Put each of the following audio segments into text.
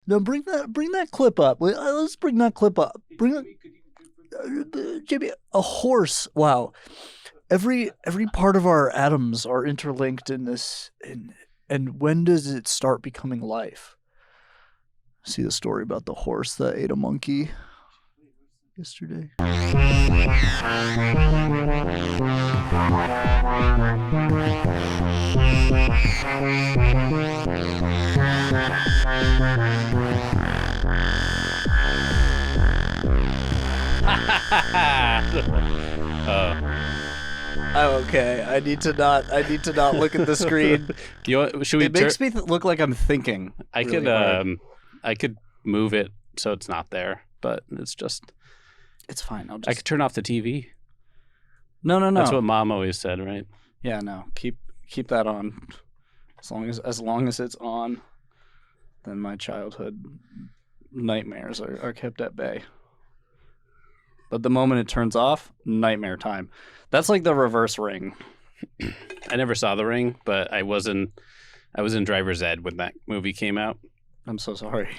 No, bring that clip up. Let's bring that clip up. Jimmy, a horse. Wow. Every part of our atoms are interlinked in this. And when does it start becoming life? See the story about the horse that ate a monkey yesterday. I'm okay. I need to not look at the screen. Should we? It makes me look like I'm thinking. I could move it so it's not there, but it's fine. I could turn off the TV. No. That's what Mom always said, right? Yeah, no. Keep that on. As long as it's on, then my childhood nightmares are kept at bay. But the moment it turns off, nightmare time. That's like the reverse Ring. I never saw The Ring, but I was in driver's ed when that movie came out. I'm so sorry.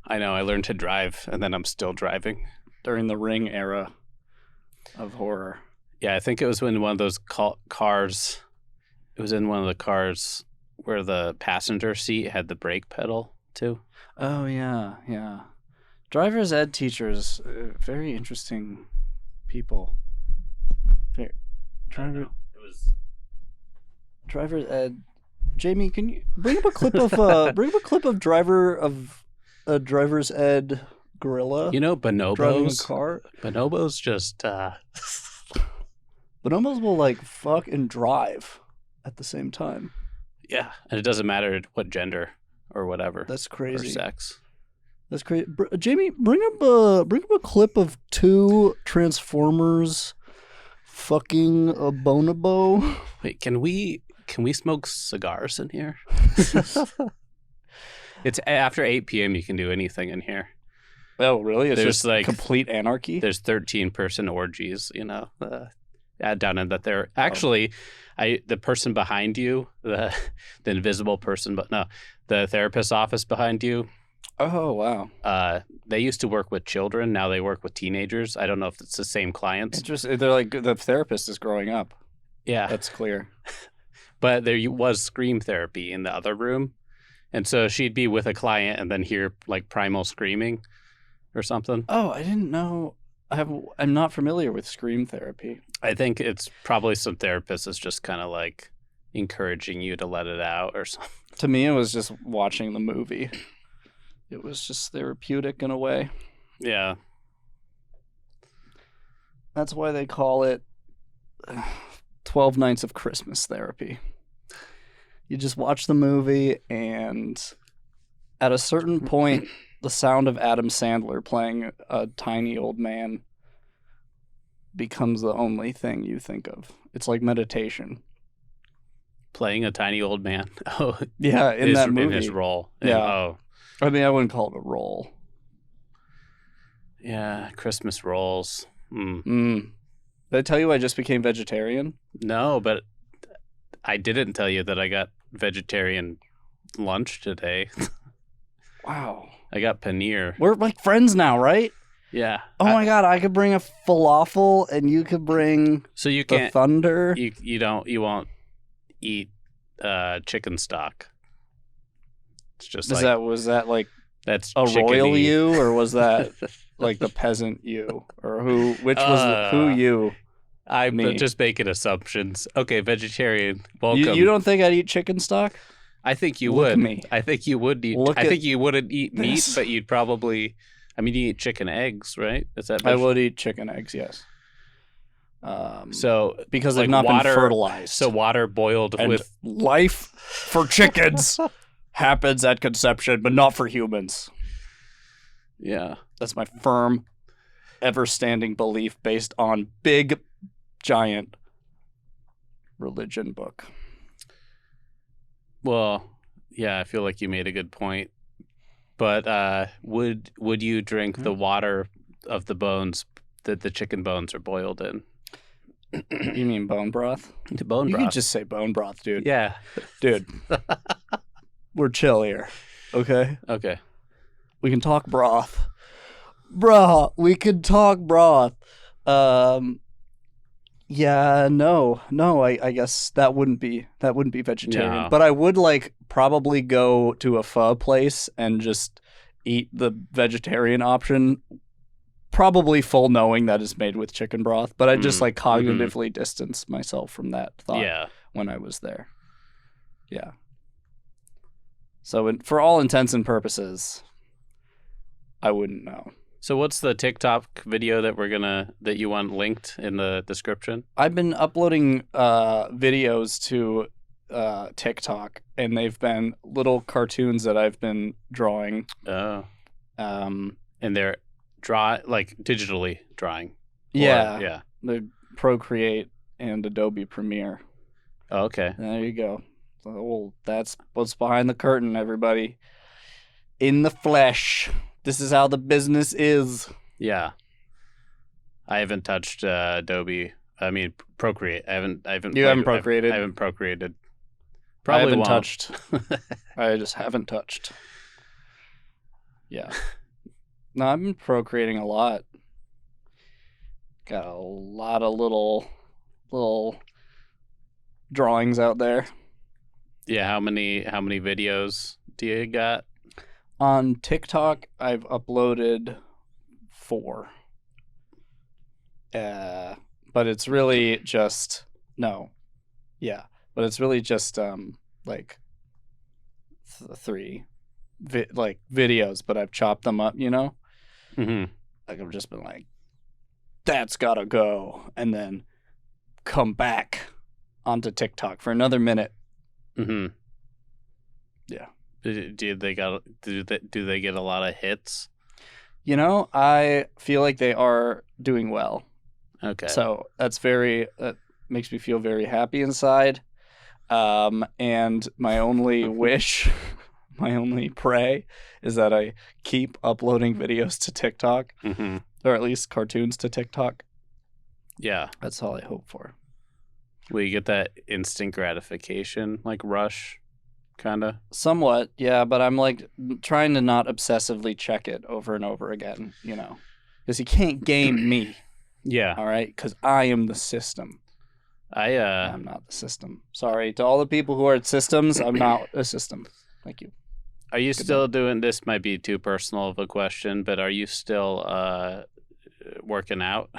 I know. I learned to drive, and then I'm still driving. During the Ring era of horror. Yeah, I think it was when one of those cars. It was in one of the cars where the passenger seat had the brake pedal too. Oh yeah. Driver's ed teachers, very interesting people. Driver's ed. Jamie, can you bring up a clip of driver's ed gorilla? You know, bonobos. Driving a car. Bonobos just. Bonobos will like fuck and drive at the same time. Yeah, and it doesn't matter what gender or whatever. That's crazy. Or sex. That's crazy. Jamie, bring up a clip of two Transformers fucking a bonobo. Wait, can we smoke cigars in here? It's after 8 p.m. You can do anything in here. Oh, really? It's There's just like complete anarchy? There's 13-person orgies, down in that there. Actually, the person behind you, the invisible person, but no, the therapist's office behind you. Oh, wow. They used to work with children. Now they work with teenagers. I don't know if it's the same clients. Interesting. They're like, the therapist is growing up. Yeah. That's clear. But there was scream therapy in the other room. And so she'd be with a client and then hear like primal screaming or something. Oh, I didn't know. I'm not familiar with scream therapy. I think it's probably some therapist is just kind of like encouraging you to let it out or something. To me, it was just watching the movie. It was just therapeutic in a way. Yeah. That's why they call it 12 Nights of Christmas therapy. You just watch the movie, and at a certain point, the sound of Adam Sandler playing a tiny old man becomes the only thing you think of. It's like meditation. Playing a tiny old man. Oh, yeah, in that movie. In his role. Yeah. I mean, I wouldn't call it a role. Yeah, Christmas rolls. Did I tell you I just became vegetarian? No, but I didn't tell you that I got vegetarian lunch today. Wow. I got paneer. We're like friends now, right? Yeah. Oh my God, I could bring a falafel and you could bring so you the can't, thunder. You won't eat chicken stock. It's just was that like that's a chicken-y. royal you, or was that like the peasant you, or which was who you? I'm just making assumptions. Okay, vegetarian. Welcome. You don't think I'd eat chicken stock? I think you Look would. at me. I think you would eat. I think you wouldn't eat meat, but you'd probably. I mean, you eat chicken eggs, right? Is that? I would eat chicken eggs, yes. So because they've not been fertilized. So water boiled with life for chickens happens at conception, but not for humans. Yeah, that's my firm, ever-standing belief based on big, giant religion book. Well, yeah, I feel like you made a good point. But would you drink the water of the bones that the chicken bones are boiled in? You mean bone broth? The bone broth. You could just say bone broth, dude. Yeah. Dude. We're chill here. Okay? Okay. We can talk broth. Bro, we could talk broth. Yeah, no, I guess that wouldn't be vegetarian. No. But I would like probably go to a pho place and just eat the vegetarian option, probably full knowing that it's made with chicken broth. But I just like cognitively distance myself from that thought when I was there. Yeah. So for all intents and purposes, I wouldn't know. So what's the TikTok video that you want linked in the description? I've been uploading videos to TikTok, and they've been little cartoons that I've been drawing. Oh. And they're digitally drawing. Yeah. The Procreate and Adobe Premiere. Oh, okay. There you go. Well, that's what's behind the curtain, everybody. In the flesh. This is how the business is. Yeah. I haven't touched Adobe. I mean, Procreate. I haven't. You haven't procreated? I haven't procreated. Probably I haven't touched. I just haven't touched. Yeah. No, I've been procreating a lot. Got a lot of little drawings out there. Yeah, how many videos do you got? On TikTok, I've uploaded 4. But it's really just but it's really just like 3 videos, but I've chopped them up, you know? Mm-hmm. Like I've just been like, that's gotta go, and then come back onto TikTok for another minute. Mm-hmm. Yeah. Do they get a lot of hits? You know, I feel like they are doing well. Okay. So that makes me feel very happy inside. And my only wish, my only pray is that I keep uploading videos to TikTok, or at least cartoons to TikTok. Yeah. That's all I hope for. Will you get that instant gratification, like rush, kind of? Somewhat, yeah, but I'm like trying to not obsessively check it over and over again, you know, because you can't game me. Yeah. All right, because I am the system. I'm not the system. Sorry to all the people who are at systems. I'm not a system. Thank you. Are you still doing this? Might be too personal of a question, but are you still working out?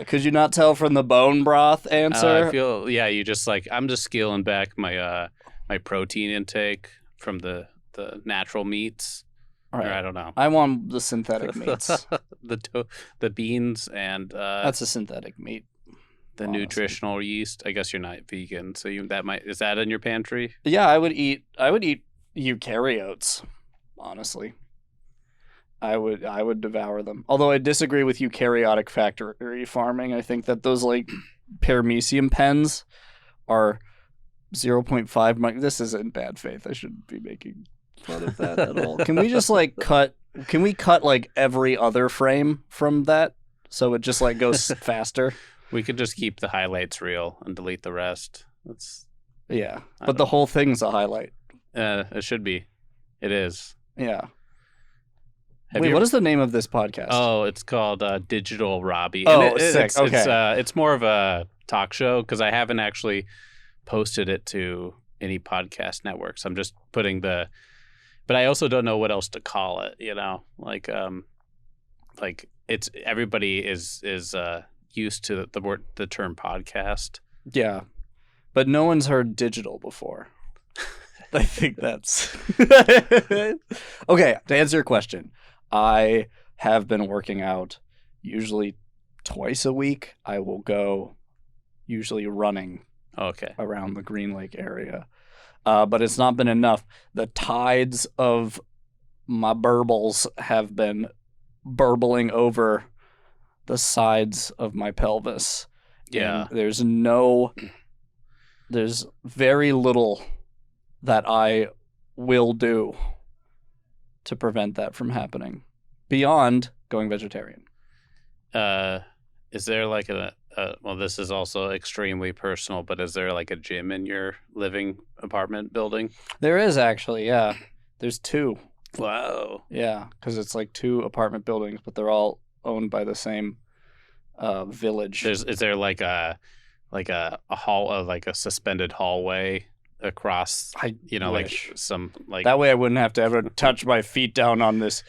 Could you not tell from the bone broth answer? I feel you just like I'm just scaling back my my protein intake from the natural meats. Right. Or I don't know. I want the synthetic meats. the beans and that's a synthetic meat. The honestly. Nutritional yeast. I guess you're not vegan, so is that in your pantry? Yeah, I would eat eukaryotes. Honestly, I would devour them. Although I disagree with eukaryotic factory farming. I think that those like paramecium pens are 0.5. This isn't bad faith. I shouldn't be making fun of that at all. Can we just like cut like every other frame from that so it just like goes faster? We could just keep the highlights real and delete the rest. But the whole thing's a highlight. It should be. It is. Yeah. What is the name of this podcast? Oh, it's called Digital Robbie. Oh, sick. Okay. It's more of a talk show because I haven't actually posted it to any podcast networks. I'm just putting but I also don't know what else to call it. You know, like it's everybody is used to the term podcast. Yeah, but no one's heard digital before. I think that's okay. To answer your question, I have been working out usually twice a week. I will go usually running around the Green Lake area. But it's not been enough. The tides of my burbles have been burbling over the sides of my pelvis. Yeah. And there's very little that I will do to prevent that from happening beyond going vegetarian. Is there like a well, this is also extremely personal, but is there like a gym in your living apartment building? There is actually, yeah. There's 2. Wow. Yeah, because it's like 2 apartment buildings, but they're all owned by the same village. Is there like a hall, like a suspended hallway across? I wish. Like some like That way I wouldn't have to ever touch my feet down on this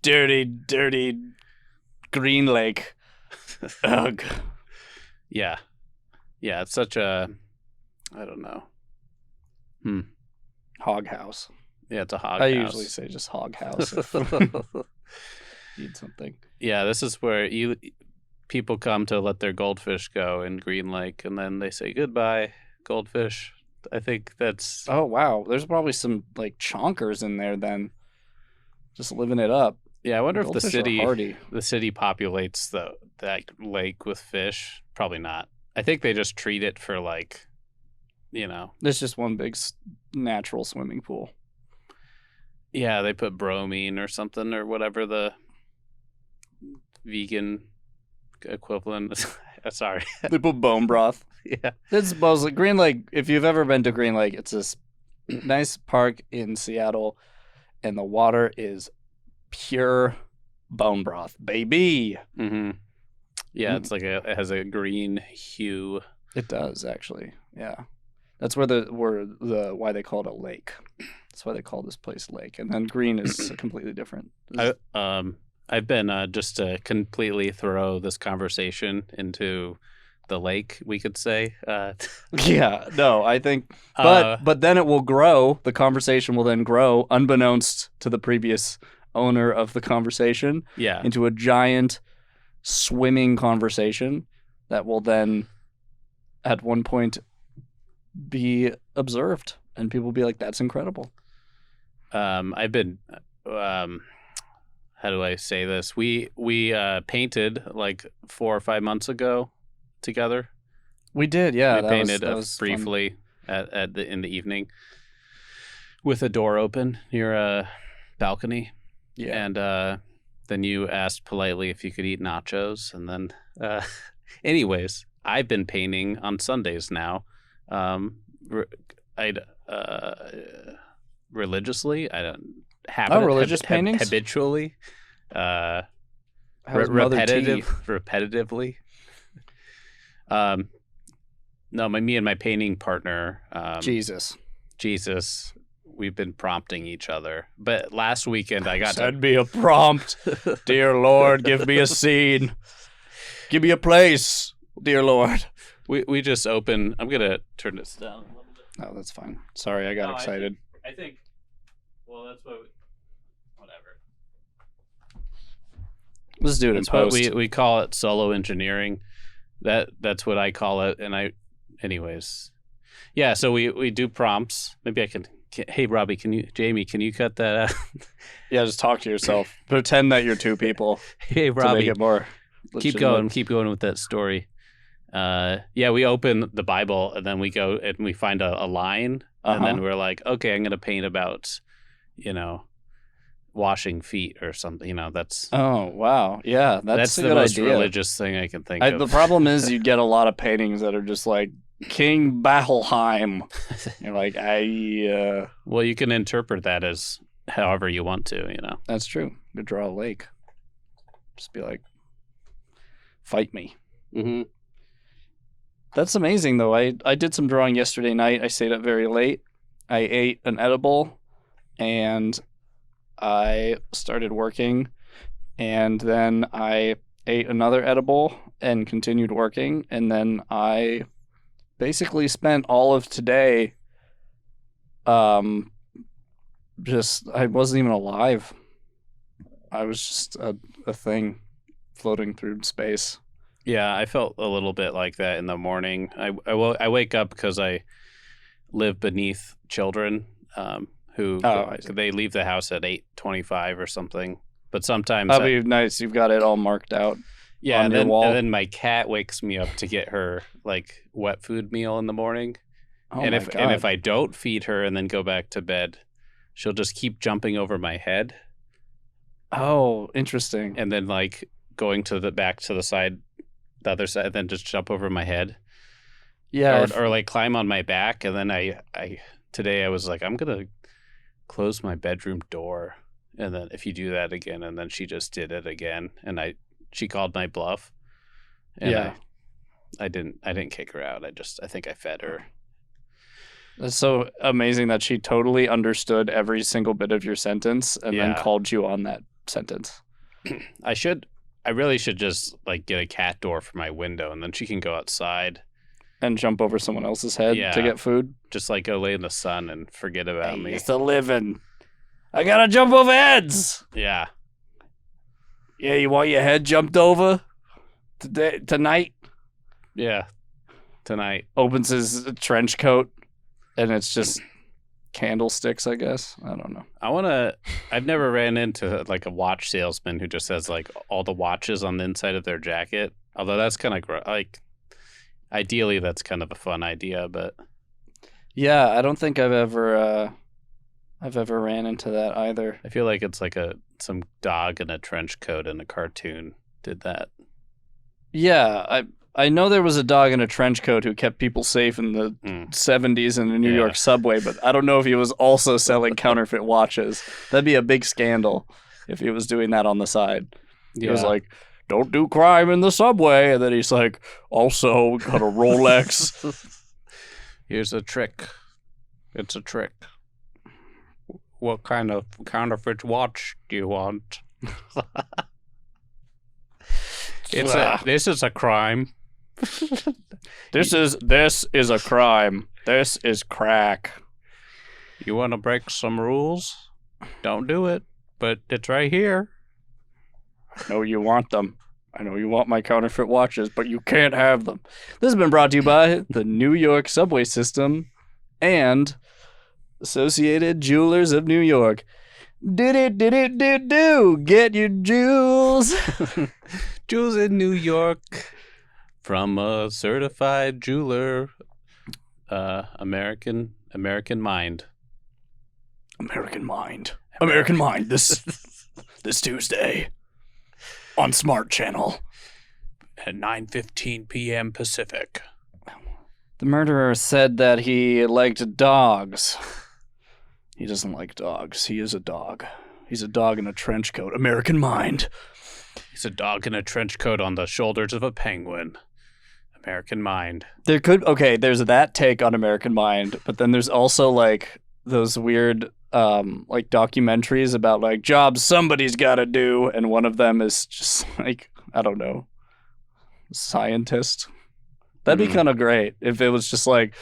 dirty, dirty green lake. Ugh. Yeah. Yeah, it's such a, I don't know. Hog house. Yeah, it's a hog I house. usually say just hog house if need something. Yeah, this is where people come to let their goldfish go in Green Lake, and then they say goodbye, goldfish. I think that's... Oh, wow. There's probably some like chonkers in there then. Just living it up. Yeah, I wonder if Goldfish the are hardy. city populates that lake with fish. Probably not. I think they just treat it for like, It's just one big natural swimming pool. Yeah, they put bromine or something or whatever the vegan equivalent. Sorry. They put bone broth. Yeah. It's supposedly Green Lake. If you've ever been to Green Lake, it's this nice park in Seattle, and the water is pure bone broth, baby. Mm-hmm. Yeah, it's like it has a green hue. It does actually. Yeah, that's where why they call it a lake. That's why they call this place lake. And then green is completely different. I've been just to completely throw this conversation into the lake, we could say. Yeah, no, I think, but then it will grow. The conversation will then grow, unbeknownst to the previous owner of the conversation, into a giant swimming conversation that will then, at one point, be observed, and people will be like, "That's incredible." I've been. How do I say this? We painted like 4 or 5 months ago together. We did, yeah. We painted briefly in the evening with a door open near a balcony. Yeah. And then you asked politely if you could eat nachos, and then, anyways, I've been painting on Sundays now. Religiously, I don't happen religious paintings habitually, repetitively. No, me and my painting partner, Jesus, we've been prompting each other. But last weekend I got send me a prompt, dear Lord, give me a scene, give me a place, dear Lord. We just opened. I'm gonna turn this down a little bit. Oh, that's fine. Sorry, I got excited. I think. Well, that's what. Whatever. Let's do it in post. What we call it solo engineering. That's what I call it. And anyways, yeah. So we do prompts. Maybe I can. Hey, Robbie, Jamie, can you cut that out? Yeah, just talk to yourself. Pretend that you're 2 people. Hey, Robbie, to make it more keep going with that story. Yeah, we open the Bible and then we go and we find a line, and then we're like, okay, I'm going to paint about, washing feet or something. That's. Oh wow, yeah, that's a the good most idea. religious thing I can think of. The problem is you get a lot of paintings that are just like King Bahelheim. You're like, Well, you can interpret that as however you want to. That's true. You could draw a lake. Just be like, fight me. Mm-hmm. That's amazing, though. I did some drawing yesterday night. I stayed up very late. I ate an edible, and I started working, and then I ate another edible and continued working, and then I basically spent all of today I wasn't even alive. I was just a thing floating through space. Yeah, I felt a little bit like that in the morning. I wake up because I live beneath children who they leave the house at 8:25 or something. But sometimes that'd be nice. You've got it all marked out. Yeah, on your wall. And then my cat wakes me up to get her like wet food meal in the morning. Oh, and my if God. and if I don't feed her and then go back to bed, she'll just keep jumping over my head. Oh, interesting. And then like going back to the side the other side, then just jump over my head. Yeah. Or like climb on my back. And then today I was like, I'm going to close my bedroom door. And then if you do that again, and then she just did it again. And she called my bluff. And I didn't kick her out. I think I fed her. It's so amazing that she totally understood every single bit of your sentence and then called you on that sentence. I really should just like get a cat door for my window, and then she can go outside and jump over someone else's head to get food. Just like go lay in the sun and forget about me. It's a living. I gotta jump over heads. Yeah. Yeah, you want your head jumped over tonight? Yeah, tonight. Opens his trench coat, and it's just candlesticks, I guess. I don't know. I've never ran into like a watch salesman who just has like all the watches on the inside of their jacket. Although that's kind of like, ideally that's kind of a fun idea, but yeah, I don't think I've ever ran into that either. I feel like it's like some dog in a trench coat in a cartoon did that. Yeah, I know there was a dog in a trench coat who kept people safe in the 70s in the New York subway, but I don't know if he was also selling counterfeit watches. That'd be a big scandal if he was doing that on the side. He was like, don't do crime in the subway. And then he's like, also got a Rolex. Here's a trick. It's a trick. What kind of counterfeit watch do you want? This is a crime. This is a crime. This is crack. You want to break some rules? Don't do it, but it's right here. I know you want them. I know you want my counterfeit watches, but you can't have them. This has been brought to you by the New York subway system and Associated Jewelers of New York. Do. Get your jewels. Jewels in New York from a certified jeweler. American Mind. American Mind. This Tuesday on Smart Channel at 9:15 p.m. Pacific. The murderer said that he liked dogs. He doesn't like dogs. He is a dog. He's a dog in a trench coat. American Mind. He's a dog in a trench coat on the shoulders of a penguin. American Mind. There's that take on American Mind, but then there's also like those weird like documentaries about like jobs somebody's got to do, and one of them is just like, I don't know, scientist. That'd be kind of great if it was just like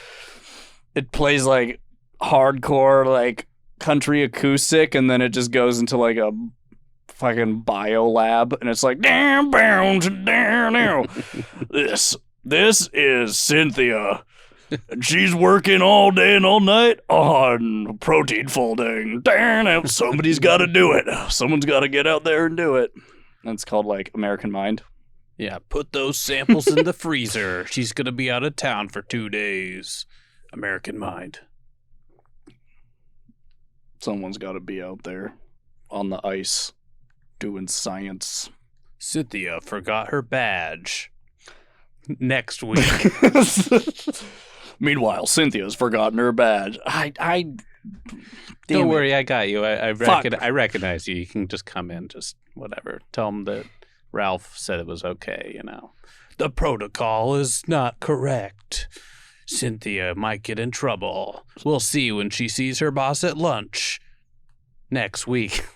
it plays like hardcore like country acoustic, and then it just goes into like a fucking bio lab, and it's like damn now. This is Cynthia, and she's working all day and all night on protein folding. Damn, somebody's got to do it. Someone's got to get out there and do it. And it's called like American Mind. Yeah, put those samples in the freezer. She's gonna be out of town for 2 days. American Mind. Someone's got to be out there on the ice doing science. Cynthia forgot her badge. Next week. Meanwhile, Cynthia's forgotten her badge. Don't worry, I got you. I recognize you. You can just come in, just whatever. Tell them that Ralph said it was okay, you know. The protocol is not correct. Cynthia might get in trouble. We'll see when she sees her boss at lunch. Next week.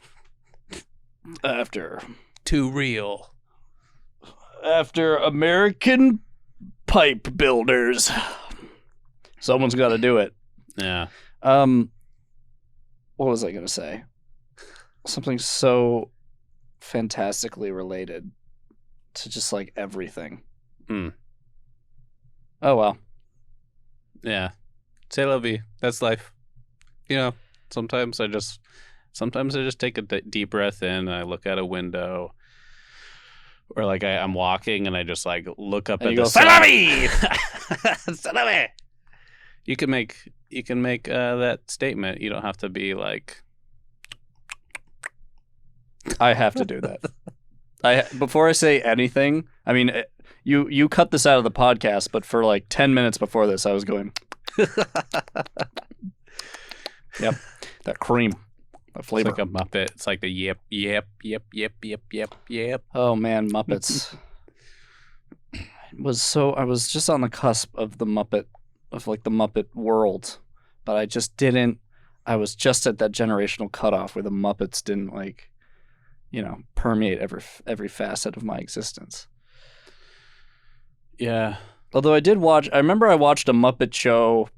After. Too real. After American Pipe Builders. Someone's got to do it. Yeah. What was I going to say? Something so fantastically related to just like everything. Oh, well. Yeah. C'est la vie. That's life. You know, sometimes I just take a deep breath in and I look out a window, or like I'm walking and I just like look up and at the sun. C'est la vie. You can make that statement. You don't have to be like. I have to do that. Before I say anything, I mean, You cut this out of the podcast, but for like 10 minutes before this, I was going. Yep, that cream, that flavor. It's like a Muppet. It's like the yep. Oh man, Muppets. I was just on the cusp of the Muppet world, but I just didn't. I was just at that generational cutoff where the Muppets didn't permeate every facet of my existence. Yeah. Although I remember I watched a Muppet Show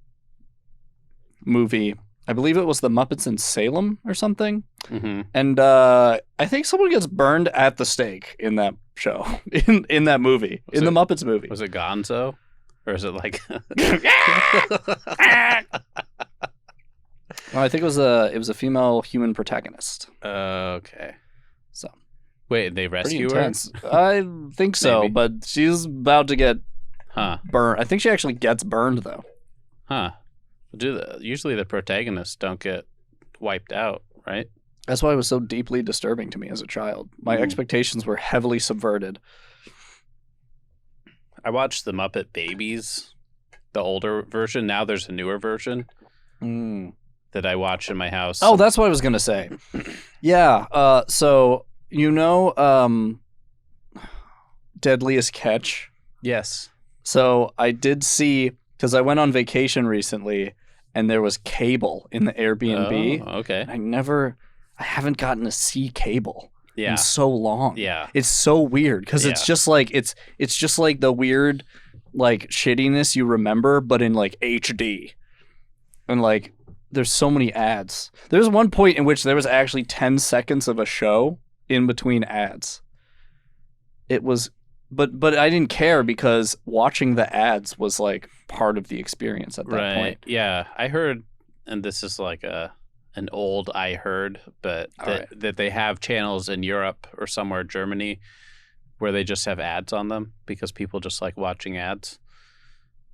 movie. I believe it was the Muppets in Salem or something. Mm-hmm. And I think someone gets burned at the stake in that show, in that movie, the Muppets movie. Was it Gonzo? Or is it like... Well, I think it was a female human protagonist. Okay. So. Wait, they rescue her? I think so, Maybe. but she's about to get burned. I think she actually gets burned, though. Huh. Usually the protagonists don't get wiped out, right? That's why it was so deeply disturbing to me as a child. My expectations were heavily subverted. I watched the Muppet Babies, the older version. Now there's a newer version that I watch in my house. Oh, that's what I was going to say. Yeah. So, Deadliest Catch? Yes. So I did see, because I went on vacation recently, and there was cable in the Airbnb. Oh, okay. I haven't gotten to see cable in so long. Yeah. It's so weird, because it's just like the weird like shittiness you remember, but in like HD. And like there's so many ads. There's one point in which there was actually 10 seconds of a show in between ads. It was but I didn't care, because watching the ads was like part of the experience at that point. Yeah. I heard, and this is like an old I heard, but that they have channels in Europe or somewhere, Germany, where they just have ads on them because people just like watching ads.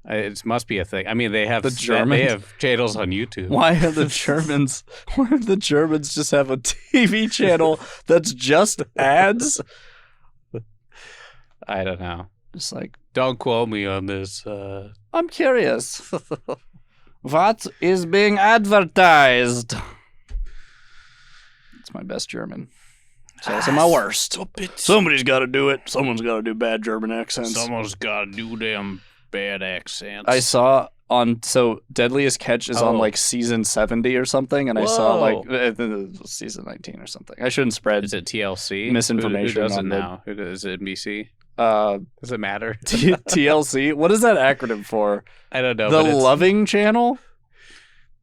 It must be a thing. I mean, they have they have channels on YouTube. Why do the Germans just have a TV channel that's just ads? I don't know. Just like, don't quote me on this. I'm curious. What is being advertised? It's my best German. So it's my worst. Somebody's got to do it. Someone's got to do bad German accents. Someone's got to do them bad accents. I saw Deadliest Catch is on like season 70 or something, and I saw like season 19 or something. I shouldn't spread. Is it TLC? Misinformation. Who does it now? Is it NBC? Does it matter? TLC? What is that acronym for? I don't know. The Loving Channel?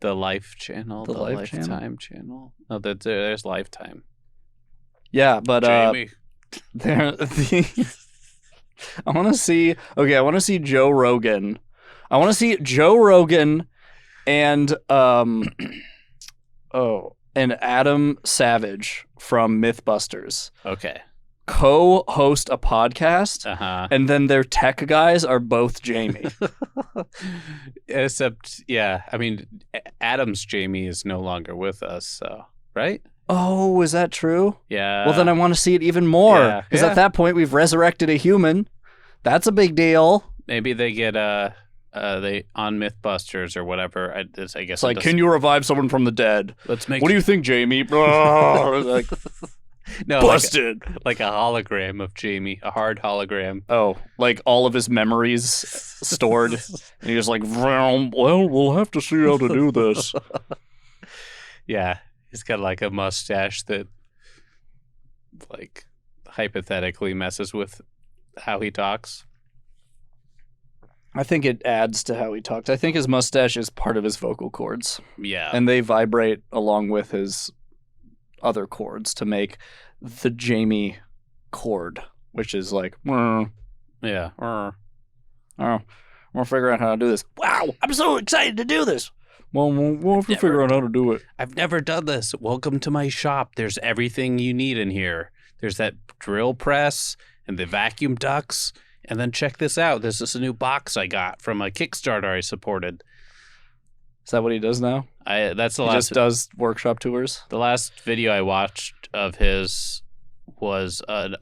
The Life Channel? The Lifetime Channel? No, there's Lifetime. Yeah, but Jamie. I want to see Joe Rogan. I want to see Joe Rogan and and Adam Savage from Mythbusters. Okay. Co-host a podcast, and then their tech guys are both Jamie. Except, I mean, Adam's Jamie is no longer with us, so, right? Oh, is that true? Yeah. Well, then I want to see it even more, because at that point we've resurrected a human. That's a big deal. Maybe they get they on Mythbusters or whatever. I guess it's like, can you revive someone from the dead? What do you think, Jamie? Like, no, busted. Like a hologram of Jamie, a hard hologram. Oh, like all of his memories stored. And he's like, well, we'll have to see how to do this. Yeah, he's got like a mustache that, like, hypothetically messes with how he talks. I think it adds to how he talks. I think his mustache is part of his vocal cords. Yeah. And they vibrate along with his other chords to make the Jamie chord, which is like, yeah. We'll figure out how to do this. Wow, I'm so excited to do this. Well, we'll have to figure out how to do it. I've never done this. Welcome to my shop. There's everything you need in here. There's that drill press and the vacuum ducts. And then check this out. This is a new box I got from a Kickstarter I supported. Is that what he does now? That's the he last. Just does workshop tours. The last video I watched of his was an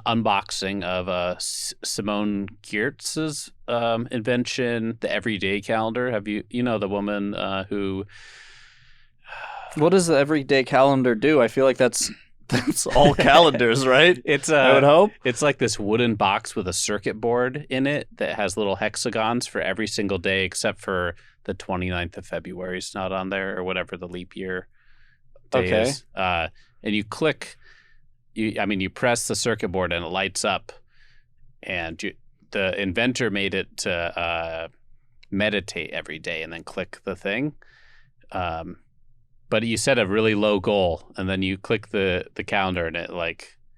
unboxing of Simone Giertz's invention, the Everyday Calendar. Have you know the woman who? What does the Everyday Calendar do? I feel like that's all calendars, right? It's I would hope. It's like this wooden box with a circuit board in it that has little hexagons for every single day except for the 29th of February. It's not on there, or whatever the leap year day is. And you click, you press the circuit board and it lights up. And the inventor made it to meditate every day and then click the thing. But you set a really low goal, and then you click the calendar, and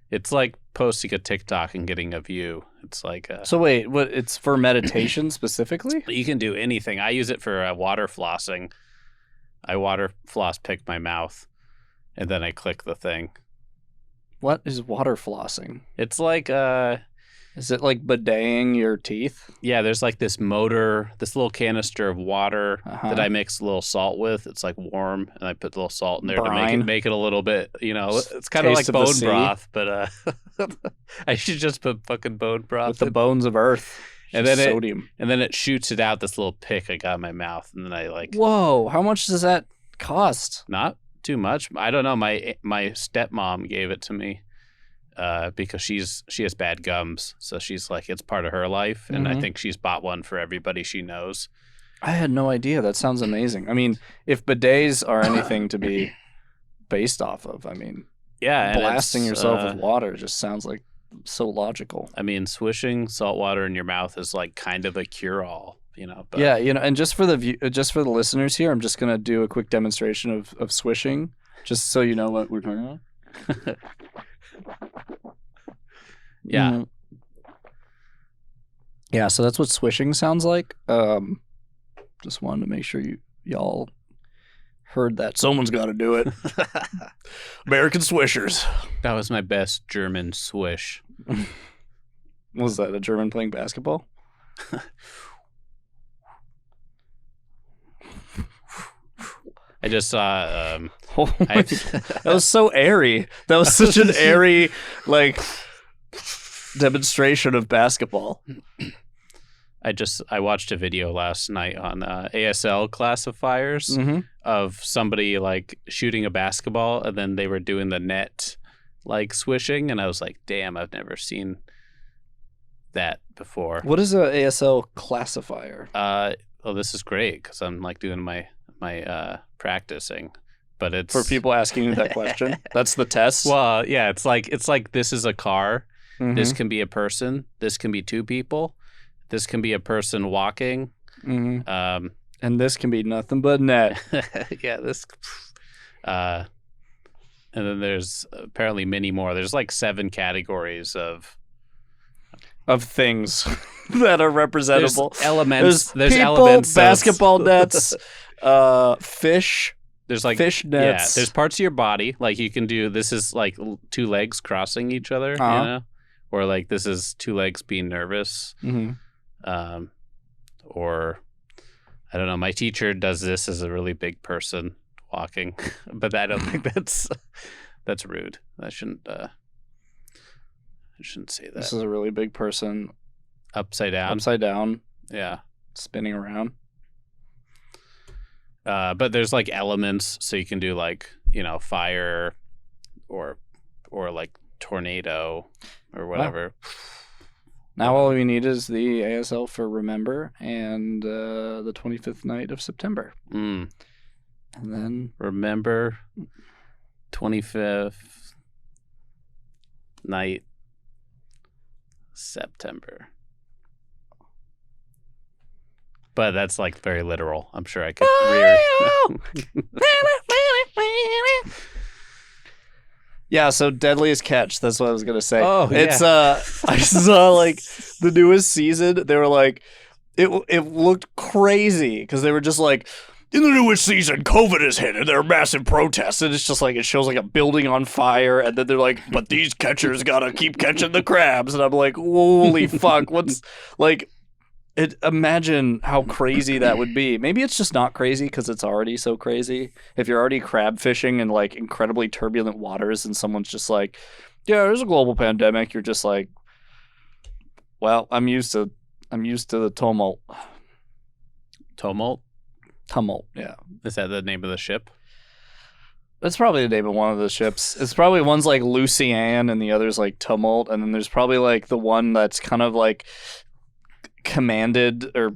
it's like posting a TikTok and getting a view. It's like So wait, what? It's for meditation specifically? You can do anything. I use it for water flossing. I water floss, pick my mouth, and then I click the thing. What is water flossing? It's like Is it like bidetting your teeth? Yeah, there's like this little canister of water that I mix a little salt with. It's like warm, and I put a little salt in there to make it a a little bit, it's kind of like bone broth, but I should just put fucking bone broth with the bones of Earth. And then sodium. And then it shoots it out, this little pick I got in my mouth, and then I Whoa, how much does that cost? Not too much. I don't know. My stepmom gave it to me. Because she has bad gums, so she's like, it's part of her life, and I think she's bought one for everybody she knows. I had no idea. That sounds amazing. I mean, if bidets are anything to be based off of, I mean, yeah, blasting yourself with water just sounds like so logical. I mean, swishing salt water in your mouth is like kind of a cure-all, But... Yeah, and just for the listeners here, I'm just gonna do a quick demonstration of swishing, just so you know what we're talking about. Yeah. Mm. Yeah, so that's what swishing sounds like. Just wanted to make sure y'all heard that. Someone's got to do it. American swishers. That was my best German swish. Was that a German playing basketball? I just saw that was so airy. That was such an airy demonstration of basketball. I watched a video last night on Asl Classifiers of somebody shooting a basketball, and then they were doing the net swishing, and I was like, damn, I've never seen that before. What is a ASL classifier? Well, this is great because I'm doing my practicing, but it's for people asking you that question. That's the test. Well, yeah, it's like this is a car. This can be a person. This can be two people. This can be a person walking. And this can be nothing but net. Yeah, this. And then there's apparently many more. There's 7 categories of things that are representable. There's elements. There's people, elements. Basketball nets, fish. There's fish nets. Yeah, there's parts of your body you can do. This is 2 legs crossing each other, or this is 2 legs being nervous. Or I don't know. My teacher does this as a really big person walking, but I don't think that's rude. I shouldn't say that. This is a really big person. Upside down. Upside down. Yeah. Spinning around. But there's elements, so you can do fire or tornado or whatever. Wow. Now all we need is the ASL for Remember and the 25th night of September. And then Remember 25th night September. But that's very literal. I'm sure I could Yeah, so Deadliest Catch, that's what I was going to say. Oh, yeah. It's I saw the newest season, they were it looked crazy because they were just in the newest season, COVID has hit and there are massive protests, and it's just it shows a building on fire, and then they're but these catchers got to keep catching the crabs, and I'm holy fuck, what's imagine how crazy that would be. Maybe it's just not crazy because it's already so crazy. If you're already crab fishing in incredibly turbulent waters and someone's just Yeah, there's a global pandemic. You're just like, well, I'm used to the tumult. Tumult? Tumult, yeah. Is that the name of the ship? That's probably the name of one of the ships. It's probably one's like Lucian and the other's like Tumult, and then there's probably like the one that's kind of like commanded or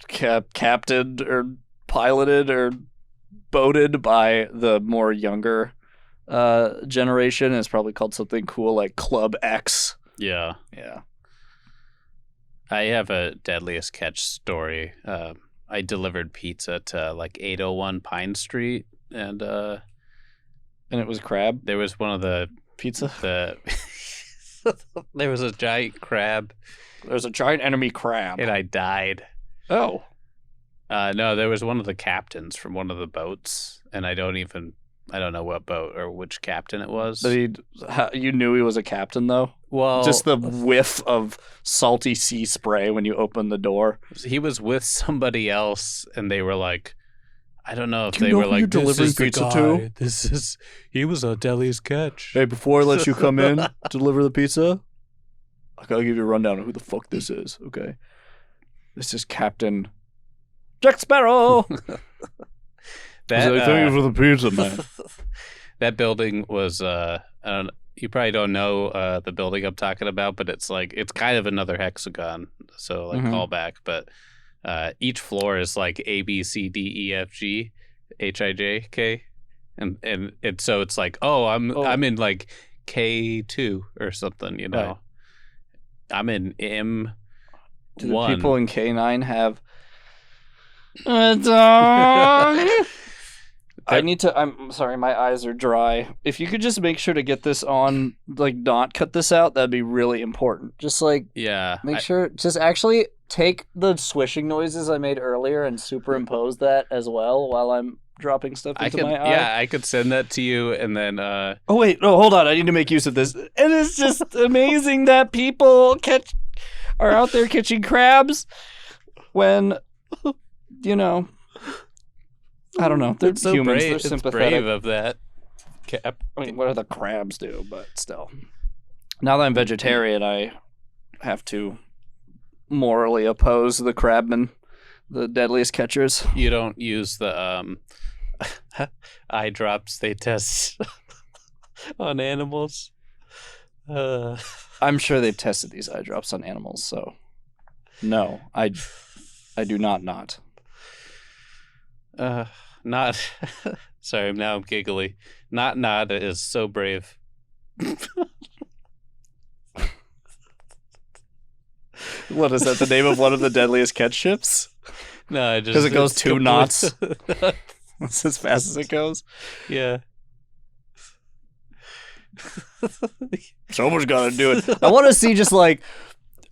captained or piloted or boated by the more younger generation. It's probably called something cool like Club X. Yeah. Yeah. I have a Deadliest Catch story. I delivered pizza to like 801 Pine Street, and it was crab. There was one of the pizza. There was a giant crab. There's a giant enemy crab, and I died. Oh. No, there was one of the captains from one of the boats, and I don't know what boat or which captain it was. You knew he was a captain, though? Well, just the whiff of salty sea spray when you open the door. He was with somebody else, and they were like, I don't know if they were like, this is pizza too? He was a Deadliest Catch. Hey, before I let you come in to deliver the pizza, I gotta give you a rundown of who the fuck this is, okay? This is Captain Jack Sparrow! Thank you for the pizza, man. That building was, you probably don't know the building I'm talking about, but it's kind of another hexagon, so callback. But each floor is like A, B, C, D, E, F, G, H, I, J, K, and so it's like, I'm in like K2 or something, you know. Right. I'm in M1. Do the people in K9 have a dog? I'm sorry, my eyes are dry. If you could just make sure to get this on, like, not cut this out, that'd be really important. Just, like, make sure, just actually take the swishing noises I made earlier and superimpose that as well while I'm dropping stuff into my eye. Yeah, I could send that to you, and then, Oh, wait, no, hold on, I need to make use of this. And it's just amazing that people are out there catching crabs when, you know... I don't know. They're so humans. Brave. They're sympathetic. It's brave of that. I mean, what do the crabs do? But still. Now that I'm vegetarian, I have to morally oppose the crabmen, the deadliest catchers. You don't use the eye drops they test on animals? I'm sure they've tested these eye drops on animals, so no, I do not. Not sorry, now I'm giggly. Not is so brave. What is that? The name of one of the deadliest catch ships? No, just because it goes 2 knots. That's as fast as it goes. Yeah. Someone's gotta do it. I want to see just like,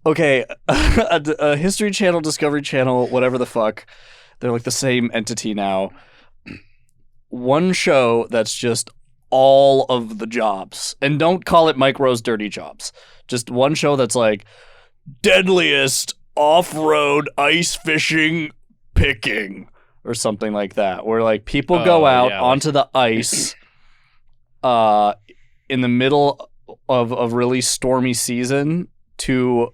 okay, a History Channel, Discovery Channel, whatever the fuck. They're like the same entity now. One show that's just all of the jobs. And don't call it Mike Rowe's Dirty Jobs. Just one show that's like deadliest off-road ice fishing picking or something like that. Where like people go out onto the ice in the middle of a really stormy season to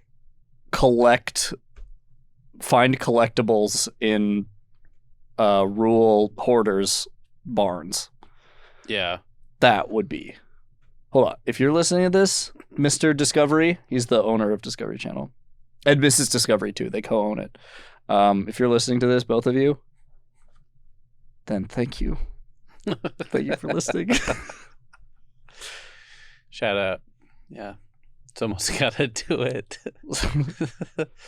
find collectibles in rural hoarders' barns. Yeah. That would be. Hold on. If you're listening to this, Mr. Discovery, he's the owner of Discovery Channel. And Mrs. Discovery, too. They co-own it. If you're listening to this, both of you, then thank you. Thank you for listening. Shout out. Yeah. Someone's got to do it.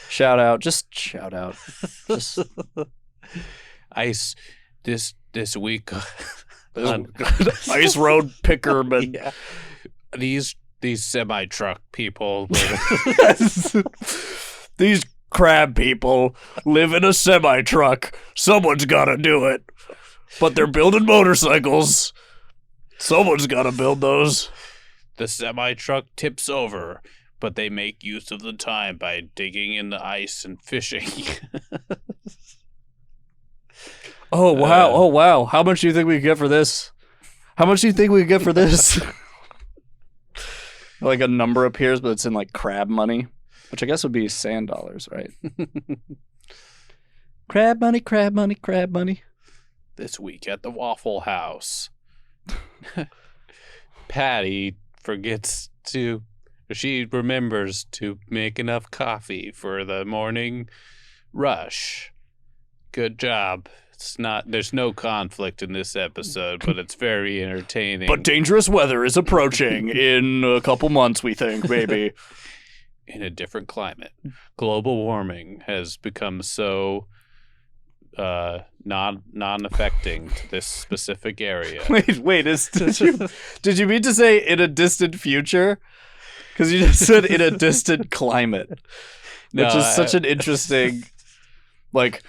Shout out. Just shout out. Just... Ice this week. Ice road pickerman. Yeah. These semi truck people. These crab people live in a semi truck. Someone's got to do it. But they're building motorcycles. Someone's got to build those. The semi truck tips over, but they make use of the time by digging in the ice and fishing. Oh, wow. How much do you think we could get for this? Like a number appears, but it's in like crab money, which I guess would be sand dollars, right? Crab money, crab money, crab money. This week at the Waffle House, Patty she remembers to make enough coffee for the morning rush. Good job. There's no conflict in this episode, but it's very entertaining. But dangerous weather is approaching in a couple months, we think, maybe. In a different climate. Global warming has become so non-affecting to this specific area. Wait, did you mean to say in a distant future? Because you just said in a distant climate. Which is such an interesting, like,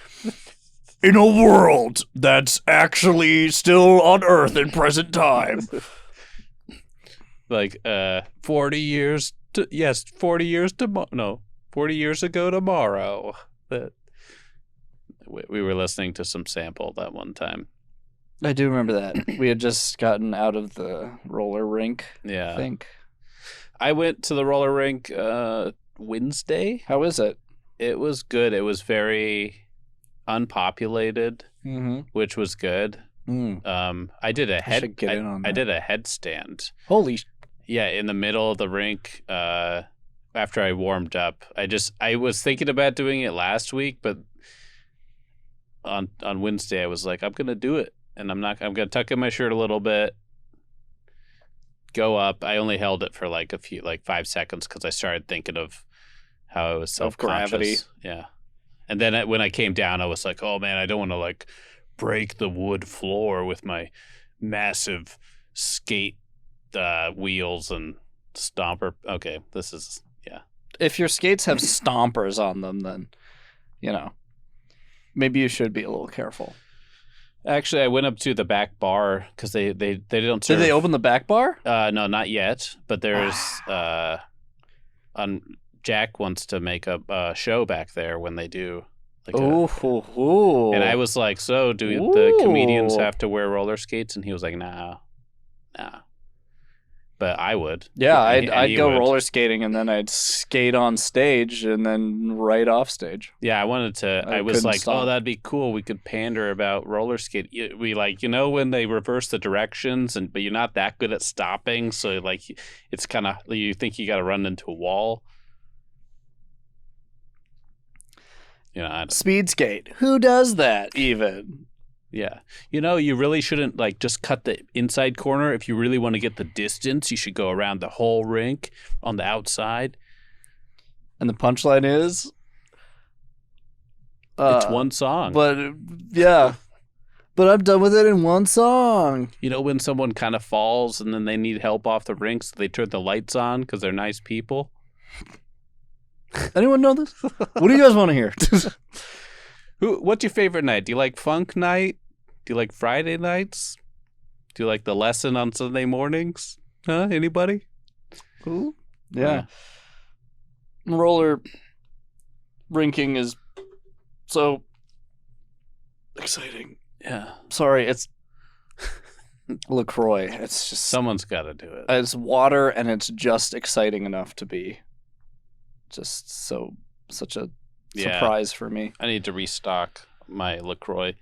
in a world that's actually still on Earth in present time. Like, 40 years ago tomorrow. We were listening to some sample that one time. I do remember that. We had just gotten out of the roller rink, Yeah. I think. I went to the roller rink Wednesday. How is it? It was good. It was very unpopulated, which was good. I did a I did a headstand. Holy Yeah, in the middle of the rink after I warmed up. I was thinking about doing it last week, but on Wednesday I was like, I'm going to do it. And I'm going to tuck in my shirt a little bit, go up. I only held it for like 5 seconds because I started thinking of how I was self-conscious. Gravity. Yeah. And then when I came down, I was like, oh man, I don't want to like break the wood floor with my massive skate wheels and stomper. Okay, this is, yeah. If your skates have stompers on them, then, maybe you should be a little careful. Actually, I went up to the back bar because they don't serve. Did they open the back bar? No, not yet. But there's Jack wants to make a show back there when they do. Like and I was like, so do the comedians have to wear roller skates? And he was like, no. But I would. Yeah, I'd go roller skating and then I'd skate on stage and then right off stage. Yeah, I wanted to. I was like, oh, that'd be cool. We could pander about roller skate. We when they reverse the directions, but you're not that good at stopping, so like it's kind of you think you got to run into a wall. Speed skate. Who does that even? Yeah. You really shouldn't just cut the inside corner. If you really want to get the distance, you should go around the whole rink on the outside. And the punchline is? It's one song. But, yeah. But I'm done with it in one song. When someone kind of falls and then they need help off the rink, so they turn the lights on because they're nice people. Anyone know this? What do you guys want to hear? What's your favorite night? Do you like funk night? Do you like Friday nights? Do you like the lesson on Sunday mornings? Huh? Anybody? Who? Yeah. Roller rinking is so exciting. Yeah. Sorry, it's LaCroix. It's just someone's got to do it. It's water, and it's just exciting enough to be just such a surprise for me. I need to restock my LaCroix.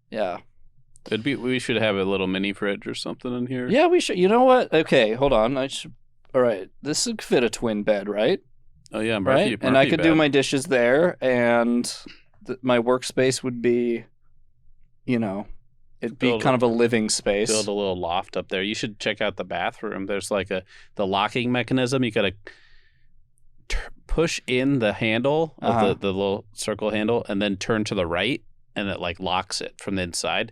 Yeah. We should have a little mini fridge or something in here. Yeah, we should. You know what? Okay, hold on. All right. This would fit a twin bed, right? Oh yeah, Murphy and I could do my dishes there, and my workspace would be, it'd be kind of a living space. Build a little loft up there. You should check out the bathroom. There's the locking mechanism. You got to push in the handle of the little circle handle and then turn to the right, and it locks it from the inside.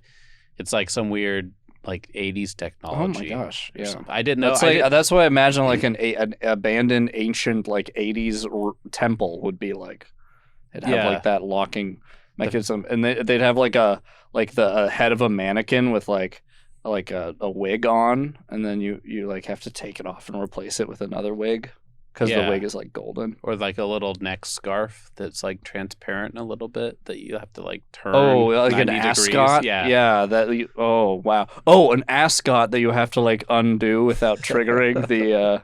It's like some weird 80s technology. Oh my gosh! Yeah, I didn't know. That's what I imagine an abandoned ancient 80s temple would be like. It'd have that locking mechanism, and they'd have the head of a mannequin with a wig on, and then you have to take it off and replace it with another wig. Because the wig is golden. Or a little neck scarf that's transparent a little bit that you have to turn. Oh, like 90 an degrees. ascot? Yeah. Oh, wow. Oh, an ascot that you have to undo without triggering the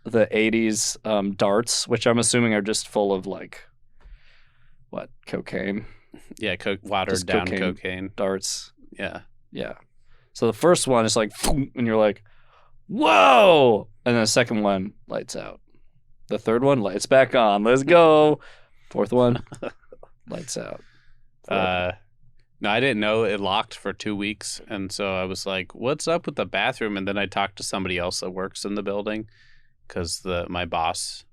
the 80s darts, which I'm assuming are just full of like, what, cocaine? Yeah, watered Just down cocaine. Darts. Yeah. Yeah. So the first one is like, and you're like, whoa! And then the second one lights out. The third one lights back on. Let's go. Fourth one lights out. No, I didn't know it locked for 2 weeks, and so I was like, "What's up with the bathroom?" And then I talked to somebody else that works in the building, because my boss,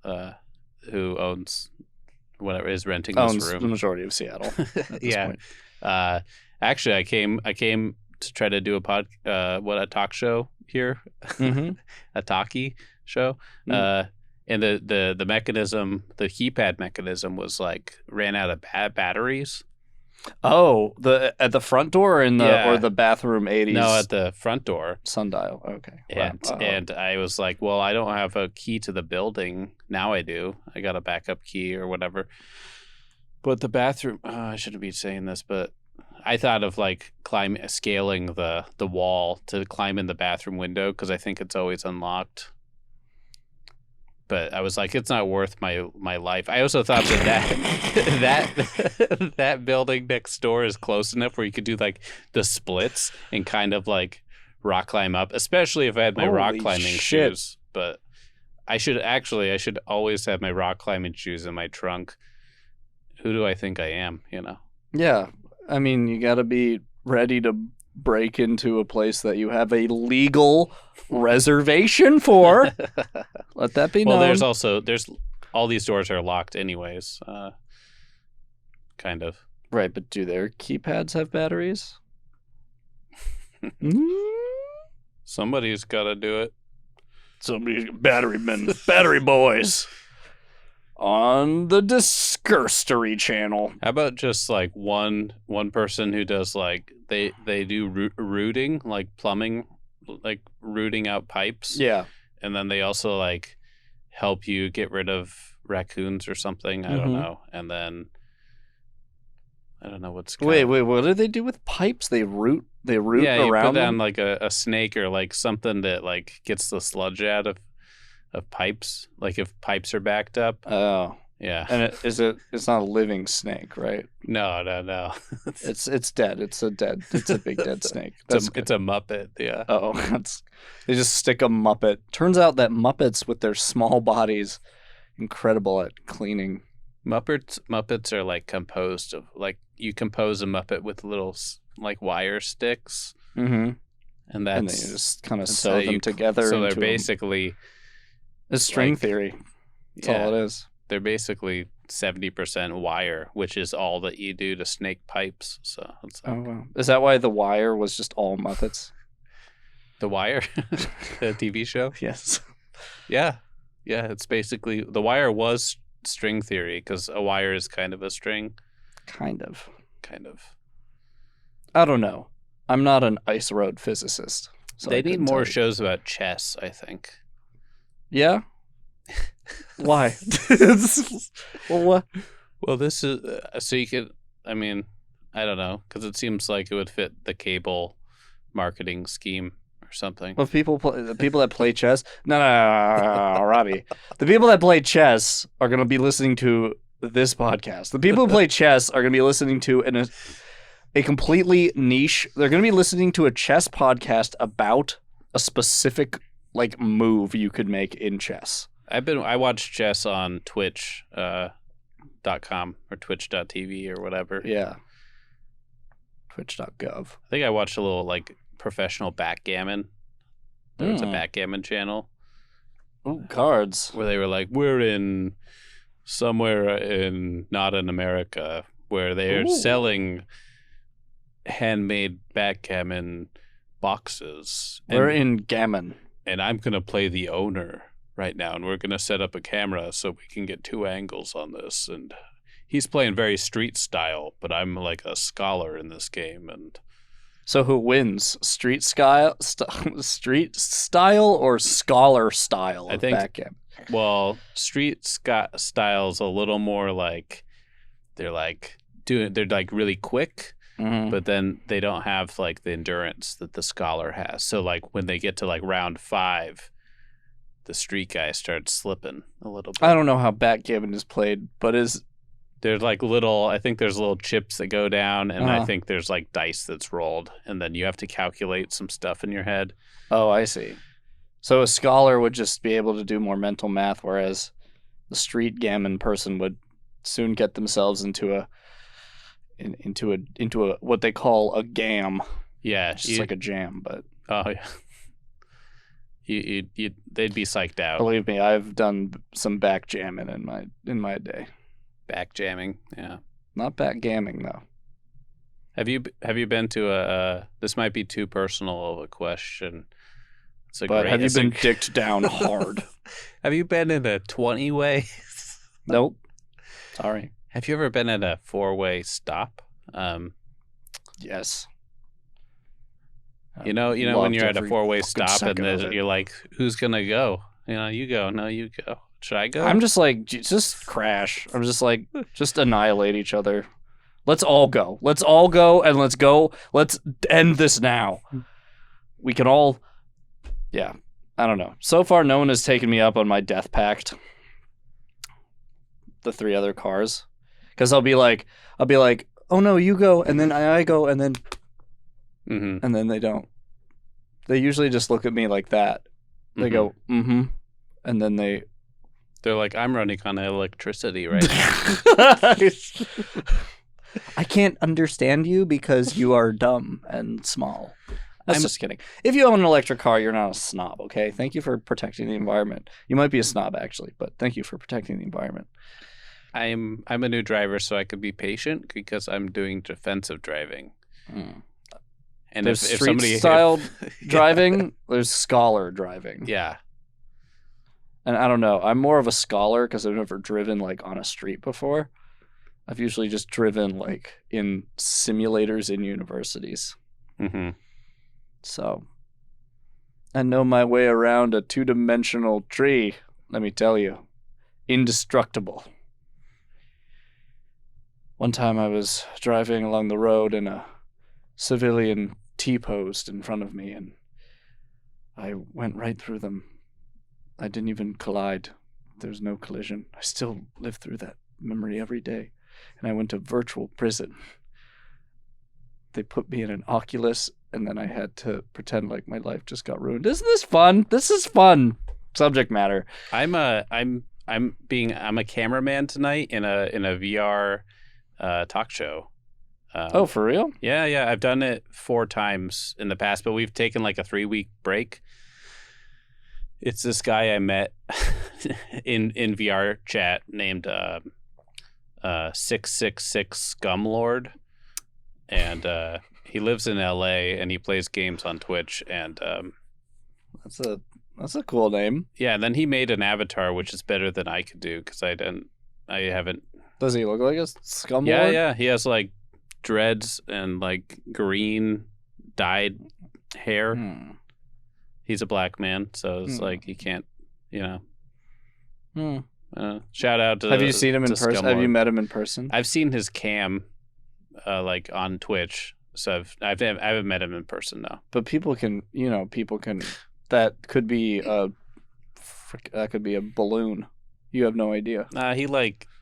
who owns whatever, is renting this Owns room. the majority of Seattle. At this point. Actually, I came to try to do a talk show here, a talkie show. And the mechanism, the keypad mechanism, was like ran out of batteries. Oh, at the front door or or the bathroom 80s? No, at the front door. Sundial. Okay. And I was like, well, I don't have a key to the building. Now I do. I got a backup key or whatever. But the bathroom, I shouldn't be saying this, but I thought of like scaling the wall to climb in the bathroom window, because I think it's always unlocked. But I was like, it's not worth my life. I also thought that building next door is close enough where you could do like the splits and kind of like rock climb up, especially if I had my rock climbing shoes. But I should always have my rock climbing shoes in my trunk. Who do I think I am, you know? Yeah. I mean, you got to be ready to break into a place that you have a legal reservation for. Let that be known. Well, there's all these doors are locked anyways, kind of. Right, but do their keypads have batteries? Somebody's got to do it. Somebody's battery men, battery boys. On the Disgurstory channel. How about just like one person who does like they do rooting, like plumbing, like rooting out pipes. Yeah. And then they also like help you get rid of raccoons or something. I don't know. And then I don't know what's wait, what do they do with pipes? They root around. Yeah, you put down them? like a snake or like something that like gets the sludge out of pipes, like if pipes are backed up. Oh. Yeah. And it's not a living snake, right? No. It's dead. It's a big dead snake. It's a Muppet, yeah. Oh, they just stick a Muppet. Turns out that Muppets with their small bodies, incredible at cleaning. Muppets are like composed of, like, you compose a Muppet with little like wire sticks. Mm-hmm. And then you just kind of sew them together. So they're basically... It's string theory. That's all it is. They're basically 70% wire, which is all that you do to snake pipes. So it's like, oh wow, is that why The Wire was just all Muppets? The Wire, the TV show. Yes. Yeah. It's basically The Wire was string theory, because a wire is kind of a string. Kind of. I don't know. I'm not an ice road physicist. So they need more shows about chess, I think. Yeah. Why? Well, what? Well, this is so you could. I mean, I don't know, because it seems like it would fit the cable marketing scheme or something. Well, the people that play chess. No, Robbie. The people that play chess are going to be listening to this podcast. The people who play chess are going to be listening to a completely niche. They're going to be listening to a chess podcast about a specific like move you could make in chess. I watch chess on Twitch.com or Twitch.tv or whatever. Yeah. Twitch.gov. I think I watched a little like professional backgammon. There was a backgammon channel. Oh, cards. Where they were like, we're in somewhere not in America, where they're selling handmade backgammon boxes. We're in gammon. And I'm going to play the owner right now, and we're going to set up a camera so we can get two angles on this. And he's playing very street style, but I'm like a scholar in this game. And so who wins? Street style or scholar style of backgammon? Well, street style's a little more like they're like really quick. Mm-hmm. But then they don't have like the endurance that the scholar has. So like when they get to like round 5, street guy starts slipping a little bit. I don't know how backgammon is played, but There's like I think there's little chips that go down, and I Uh-huh. think there's like dice that's rolled, and then you have to calculate some stuff in your head. Oh, I see. So a scholar would just be able to do more mental math, whereas the street gammon person would soon get themselves into a what they call a gam. Yeah, It's just like a jam, but oh yeah, they'd be psyched out. believe me, I've done some back jamming in my day. Back jamming, yeah. Not backgamming though. Have you been to a? This might be too personal of a question. But have you been dicked down hard? Have you been in a 20-way? Nope. Sorry. Have you ever been at a 4-way stop? Yes. You know when you're at a 4-way stop and you're you're like, who's gonna go? You go. No, you go. Should I go? I'm just like, just crash. I'm just like, just annihilate each other. Let's all go. Let's all go and let's go. Let's end this now. We can all. Yeah. I don't know. So far, no one has taken me up on my death pact. The 3 other cars. Because I'll be like, oh no, you go, and then I go, and then. Mm-hmm. And then they don't. They usually just look at me like that. They go, mm-hmm. And then they're like, I'm running on electricity right now. I can't understand you because you are dumb and small. I'm just kidding. If you own an electric car, you're not a snob, okay? Thank you for protecting the environment. You might be a snob, actually, but thank you for protecting the environment. I'm a new driver, so I could be patient because I'm doing defensive driving. Mm. And there's if somebody street-style driving, there's scholar driving. Yeah. And I don't know. I'm more of a scholar because I've never driven like on a street before. I've usually just driven like in simulators in universities. Mm-hmm. So I know my way around a 2-dimensional tree, let me tell you. Indestructible. One time I was driving along the road and a civilian T-posed in front of me and I went right through them. I didn't even collide. There's no collision. I still live through that memory every day. And I went to virtual prison. They put me in an Oculus, and then I had to pretend like my life just got ruined. Isn't this fun? This is fun. Subject matter. I'm a cameraman tonight in a VR talk show. Oh, for real? Yeah. I've done it 4 times in the past, but we've taken like a 3-week break. It's this guy I met in VR chat named 666 Scumlord, and he lives in LA and he plays games on Twitch. And that's a cool name. Yeah, and then he made an avatar which is better than I could do because I haven't. Does he look like a Scumlord? Yeah. He has like dreads and like green dyed hair. He's a black man, so it's like he can't, shout out to. Have you seen him in person? Scumlord. Have you met him in person? I've seen his cam, like on Twitch. So I haven't met him in person though. But people can. That could be a balloon. You have no idea.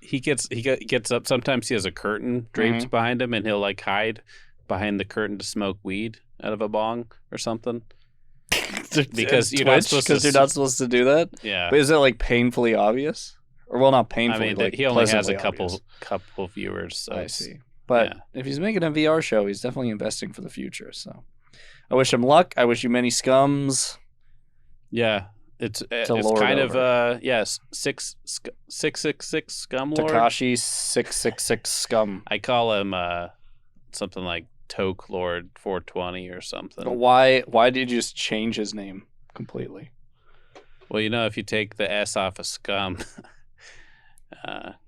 He gets up. Sometimes he has a curtain draped behind him, and he'll like hide behind the curtain to smoke weed out of a bong or something. Because you're not supposed to do that. Yeah. But is it like painfully obvious? Or well, not painfully. I mean, like he only has a obvious. couple viewers. So I see. But if he's making a VR show, he's definitely investing for the future. So I wish him luck. I wish you many scums. Yeah. It's kind of 666 Scum Lord. Takashi 666 Scum. I call him something like Toke Lord 420 or something. But why did you just change his name completely? Well, if you take the S off of scum,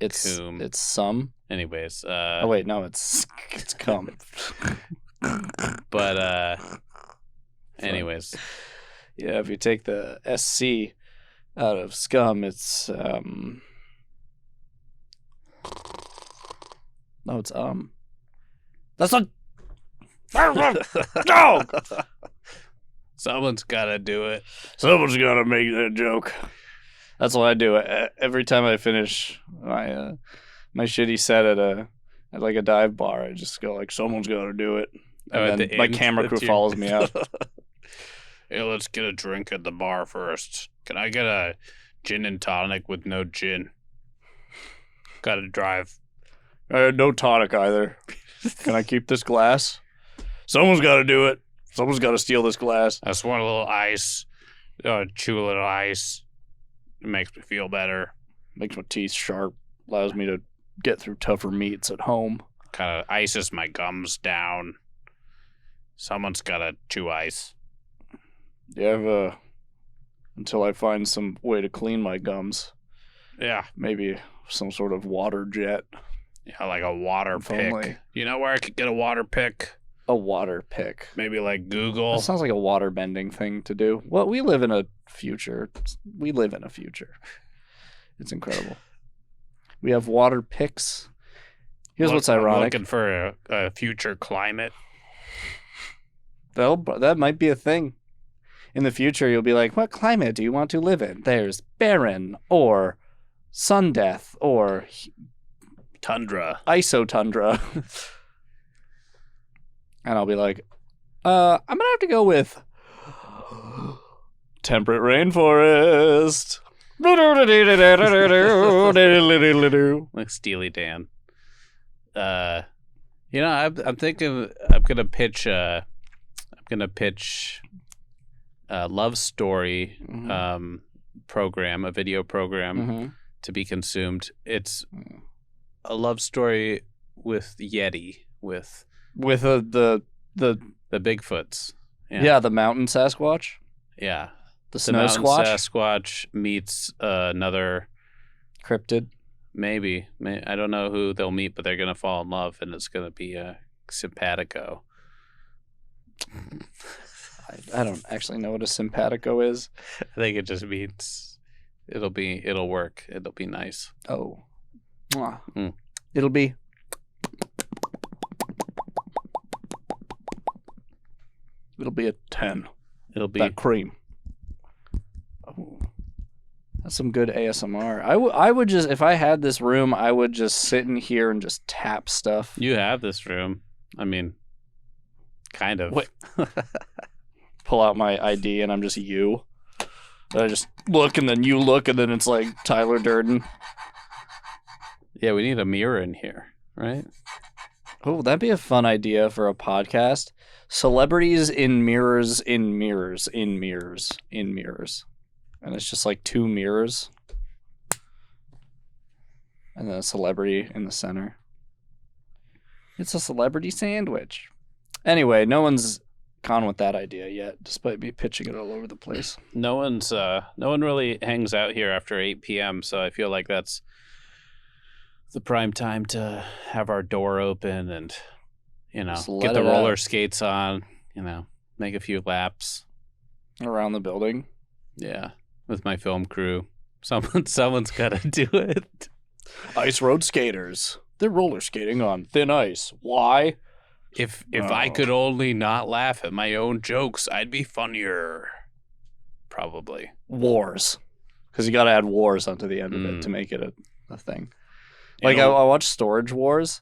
it's coom. It's some. Anyways, oh wait, no, it's cum. But anyways, yeah, if you take the SC out of scum, it's no, it's That's not. No. Someone's got to do it. Someone's got to make that joke. That's what I do. Every time I finish my my shitty set at like a dive bar, I just go like, someone's got to do it. And then my camera crew follows me out. Hey, let's get a drink at the bar first. Can I get a gin and tonic with no gin? Gotta drive. No tonic either. Can I keep this glass? Someone's got to do it. Someone's got to steal this glass. I just want a little ice. Chew a little ice. It makes me feel better. Makes my teeth sharp. Allows me to get through tougher meats at home. Kind of ices my gums down. Someone's got to chew ice. Yeah, until I find some way to clean my gums. Yeah. Maybe some sort of water jet. Yeah, like a water pick. Only. You know where I could get a water pick? A water pick. Maybe like Google. That sounds like a water bending thing to do. Well, we live in a future. We live in a future. It's incredible. We have water picks. Here's what's ironic. I'm looking for a future climate. That might be a thing. In the future, you'll be like, what climate do you want to live in? There's barren or sun death or tundra. Isotundra. And I'll be like, I'm going to have to go with temperate rainforest. Like Steely Dan. I'm thinking I'm gonna pitch a love story program, a video program to be consumed. It's a love story with Yeti, with the Bigfoots. Yeah, the mountain Sasquatch. Yeah. The snow squatch? Sasquatch meets another cryptid. Maybe. I don't know who they'll meet, but they're going to fall in love, and it's going to be a simpatico. I don't actually know what a simpatico is. I think it just means it'll work. It'll be nice. Oh. It'll be. It'll be a 10. It'll be that cream. Oh, that's some good ASMR. I would just, if I had this room, I would just sit in here and just tap stuff. You have this room. I mean, kind of. Wait. Pull out my ID and I'm just you. And I just look and then you look and then it's like Tyler Durden. Yeah, we need a mirror in here, right? Oh, that'd be a fun idea for a podcast. Celebrities in mirrors, in mirrors, in mirrors, in mirrors. And it's just like two mirrors. And then a celebrity in the center. It's a celebrity sandwich. Anyway, no one's gone with that idea yet, despite me pitching it all over the place. No one really hangs out here after 8 p.m., so I feel like that's the prime time to have our door open and, get the roller skates on, make a few laps. Around the building? Yeah, with my film crew. Someone's got to do it. Ice road skaters. They're roller skating on thin ice. Why? If I could only not laugh at my own jokes, I'd be funnier. Probably. Wars. Because you got to add wars onto the end of it to make it a thing. Like, I watched Storage Wars,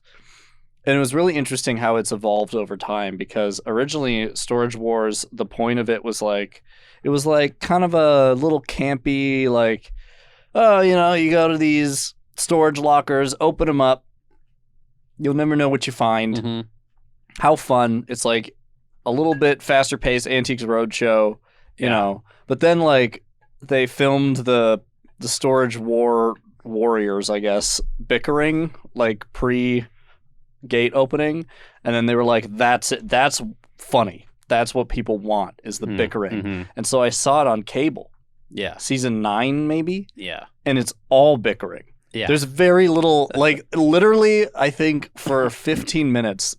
and it was really interesting how it's evolved over time, because originally Storage Wars, the point of it was like, kind of a little campy, like, you go to these storage lockers, open them up, you'll never know what you find. Mm-hmm. How fun. It's like a little bit faster paced Antiques Roadshow, you know. But then, like, they filmed the Storage Warriors, I guess, bickering, like, pre-gate opening. And then they were like, that's it. That's funny. That's what people want, is the bickering. Mm-hmm. And so I saw it on cable. Yeah. Season 9, maybe? Yeah. And it's all bickering. Yeah. There's very little, like, literally, I think for 15 minutes,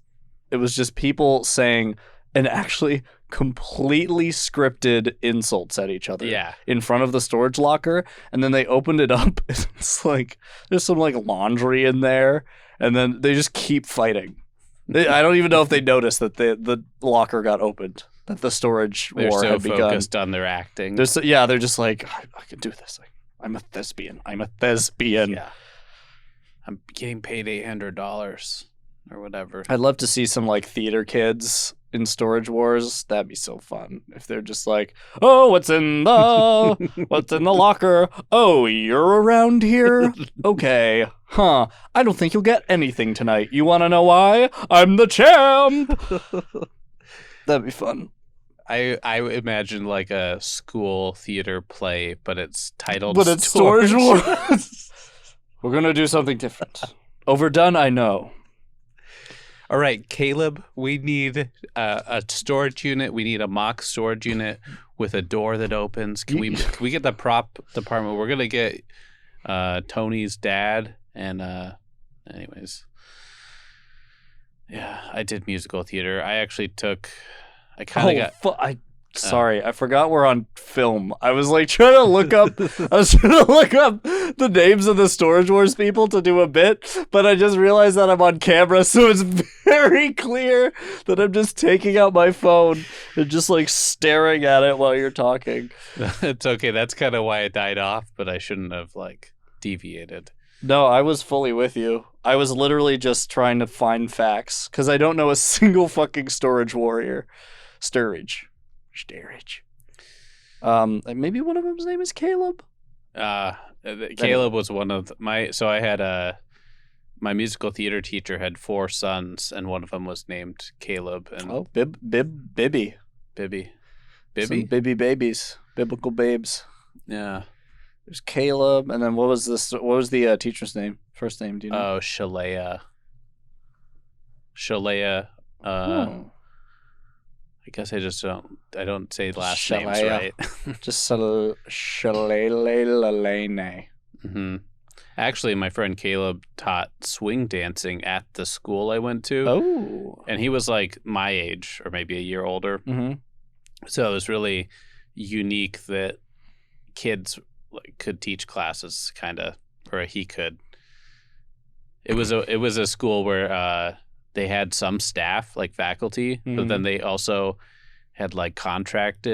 it was just people saying and actually completely scripted insults at each other in front of the storage locker. And then they opened it up. And it's like, there's some like laundry in there. And then they just keep fighting. I don't even know if they noticed that the locker got opened. that the storage They're war so had begun. focused on their acting. They're just like, I can do this. I'm a thespian. Yeah. I'm getting paid $800 or whatever. I'd love to see some like theater kids in Storage Wars. That'd be so fun if they're just like, oh, what's in the locker? Oh, you're around here? Okay. Huh. I don't think you'll get anything tonight. You want to know why? I'm the champ. That'd be fun. I imagine like a school theater play, but it's titled But it's Storage Wars. We're going to do something different. Overdone, I know. All right, Caleb, we need a storage unit. We need a mock storage unit with a door that opens. Can we get the prop department? We're gonna get Tony's dad and anyways. Yeah, I did musical theater. I actually took. I kind of got. Sorry, I forgot we're on film. I was like trying to look up. The names of the Storage Wars people to do a bit, but I just realized that I'm on camera, so it's very clear that I'm just taking out my phone and just like staring at it while you're talking. It's okay. That's kind of why it died off, but I shouldn't have like deviated. No, I was fully with you. I was literally just trying to find facts because I don't know a single fucking storage warrior. Sturridge. Maybe one of them's name is Caleb. Caleb was one of my. So I had my musical theater teacher had 4 sons, and one of them was named Caleb. And Bibby. Some Bibby babies, biblical babes. Yeah. There's Caleb, and then what was the teacher's name? First name? Do you know? Oh, Shalea. I guess I don't say last names right. Just Shalalene. Mm-hmm. Actually, my friend Caleb taught swing dancing at the school I went to. Oh. And he was like my age or maybe a year older. Mm-hmm. So it was really unique that kids could teach classes kind of, or he could. It was a school where they had some staff, like faculty, but then they also had like contract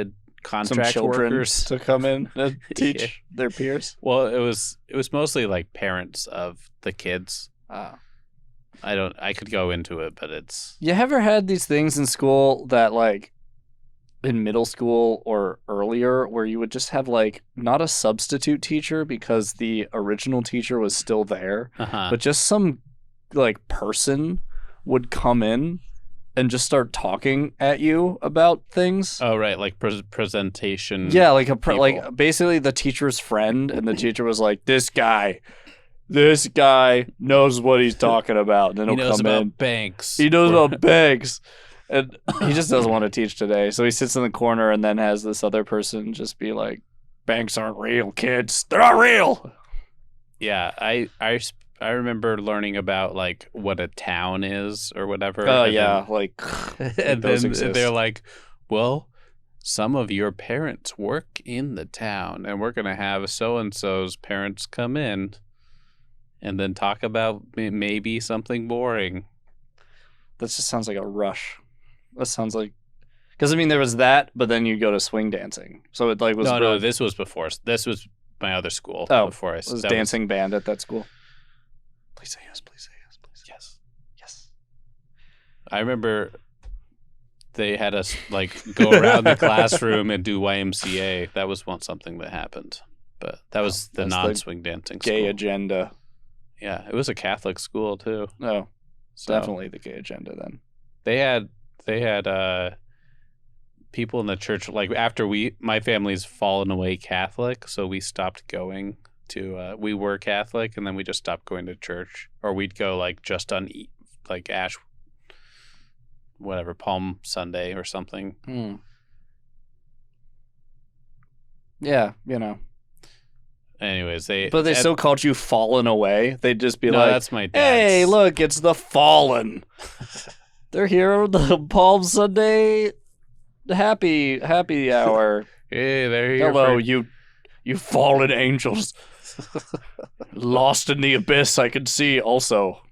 workers to come in and teach their peers. Well, it was mostly like parents of the kids. I could go into it, but it's. You ever had these things in school that like in middle school or earlier where you would just have like not a substitute teacher because the original teacher was still there, but just some like person would come in and just start talking at you about things. Oh, right. Like presentation. Yeah. Like like basically the teacher's friend. And the teacher was like, this guy knows what he's talking about. And then he he'll knows come about in. banks. He knows about banks. And he just doesn't want to teach today. So he sits in the corner and then has this other person just be like, banks aren't real, kids. They're not real. Yeah. I remember learning about like what a town is or whatever. Oh yeah, like and then they're like, well, some of your parents work in the town, and we're gonna have so and so's parents come in, and then talk about maybe something boring. That just sounds like a rush. That sounds like because I mean there was that, but then you go to swing dancing. So it like was no. This was before. This was my other school. Oh, before I was dancing band at that school. Please say yes, please say yes, please. Yes. I remember they had us like go around the classroom and do YMCA. That was something that happened. But that was the non-swing dancing school. Gay agenda. Yeah, it was a Catholic school too. No. So, definitely the gay agenda then. They had people in the church like after my family's fallen away Catholic, so we stopped going to we were Catholic and then we just stopped going to church, or we'd go like just on like Palm Sunday or something. Yeah, you know. Anyways, they still called you fallen away. They'd just be like, that's my dad. Hey, look, it's the fallen. They're here on the Palm Sunday happy hour. Hey, they're here. Hello, you fallen angels. Lost in the abyss, I can see. Also,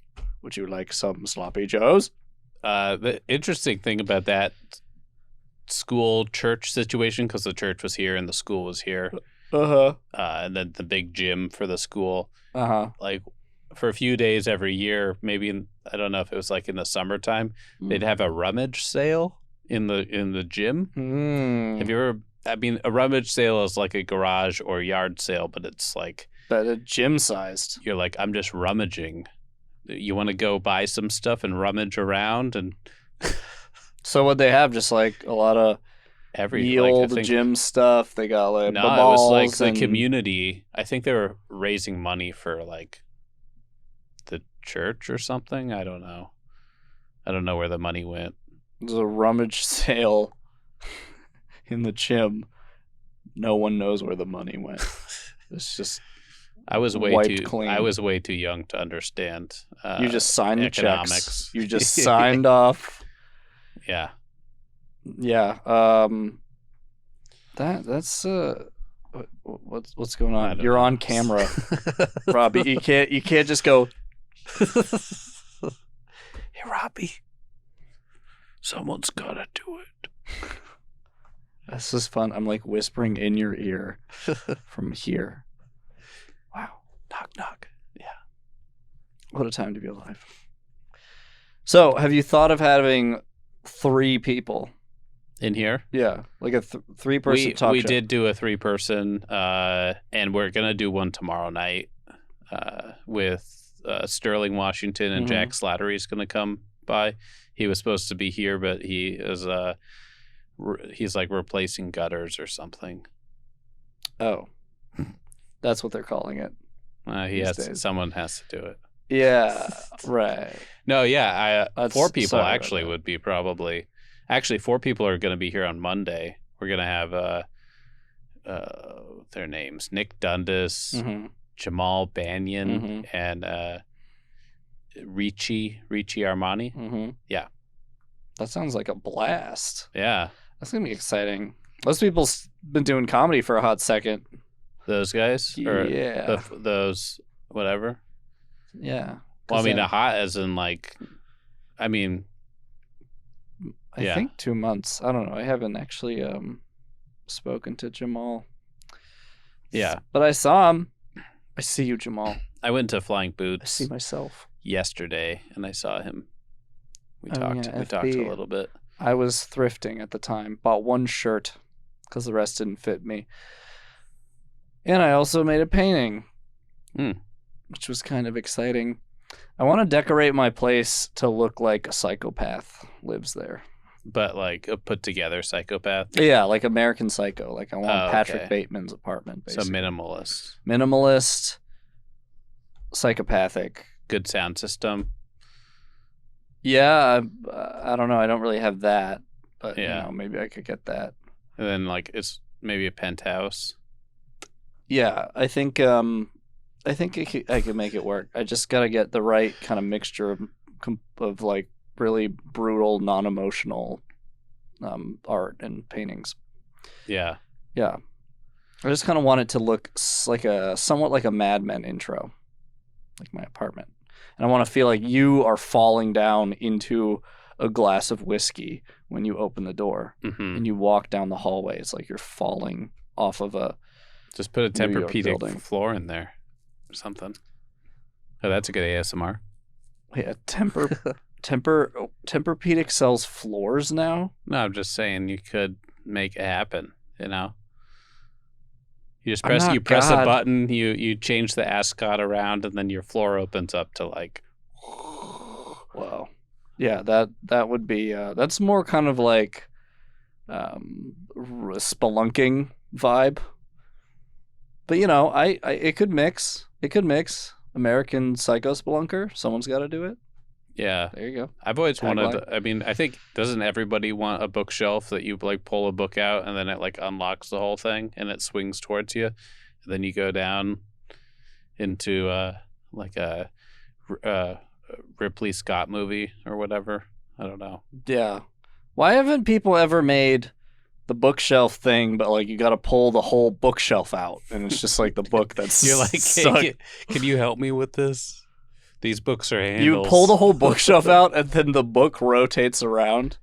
would you like some sloppy joes? The interesting thing about that school church situation because the church was here and the school was here. And then the big gym for the school. Like for a few days every year, maybe I don't know if it was like in the summertime, they'd have a rummage sale in the gym. Have you ever? I mean, a rummage sale is like a garage or yard sale, but it's like gym sized. You're like, I'm just rummaging. You want to go buy some stuff and rummage around and. So what they have, just like a lot of old gym stuff. They got like no, balls. It was like the community. I think they were raising money for like the church or something. I don't know. I don't know where the money went. There's a rummage sale in the gym. No one knows where the money went. It's just I was way too young to understand. You just signed economics. Checks. You just signed off. Yeah. Yeah. That's what's going on? You're on camera, Robbie. You can't just go. Hey, Robbie. Someone's gotta do it. This is fun. I'm like whispering in your ear from here. Wow. Knock, knock. Yeah. What a time to be alive. So, have you thought of having 3 people in here? Yeah, like a 3-person talk show. We did do a 3-person, and we're gonna do one tomorrow night with Sterling Washington and Jack Slattery is gonna come by. He was supposed to be here, but he is he's like replacing gutters or something. Oh, that's what they're calling it. Someone has to do it. Yeah, right. No, yeah, 4 people actually would be probably. Actually, 4 people are going to be here on Monday. We're going to have their names: Nick Dundas, Jamal Banyan, and Ricci Armani. Yeah, that sounds like a blast. Yeah, that's gonna be exciting. Those people been doing comedy for a hot second. Those guys, yeah, those whatever. Yeah. Well, I mean, a hot as in like, I mean, I think 2 months. I don't know. I haven't actually spoken to Jamal. Yeah, but I saw him. I see you, Jamal. I went to Flying Boots. I see myself yesterday, and I saw him. We talked. We talked a little bit. I was thrifting at the time. Bought 1 shirt because the rest didn't fit me, and I also made a painting. Which was kind of exciting. I want to decorate my place to look like a psychopath lives there. But like a put together psychopath? Yeah, like American Psycho. Like I want Patrick Bateman's apartment, basically. So minimalist. Minimalist, psychopathic. Good sound system. Yeah, I don't know. I don't really have that. But maybe I could get that. And then like it's maybe a penthouse. Yeah, I think I could make it work. I just gotta get the right kind of mixture of like really brutal, non-emotional art and paintings. Yeah. Yeah. I just kind of want it to look like somewhat like a Mad Men intro, like my apartment. And I want to feel like you are falling down into a glass of whiskey when you open the door and you walk down the hallway. It's like you're falling off of a. Just put a Tempur-Pedic floor in there. Or something. Oh, that's a good ASMR. Yeah, Tempur-Pedic sells floors now? No, I'm just saying you could make it happen, you know? You just press a button, you change the ascot around, and then your floor opens up to like wow. Yeah, that would be that's more kind of like spelunking vibe. But it could mix. It could mix American Psycho Spelunker. Someone's got to do it. Yeah. There you go. I've always wanted. I mean, I think doesn't everybody want a bookshelf that you like pull a book out and then it like unlocks the whole thing and it swings towards you, and then you go down into like a Ripley Scott movie or whatever. I don't know. Yeah. Why haven't people ever made the bookshelf thing, but like you got to pull the whole bookshelf out, and it's just like the book that's you're like, hey, can you help me with this? These books are handles. You pull the whole bookshelf out, and then the book rotates around.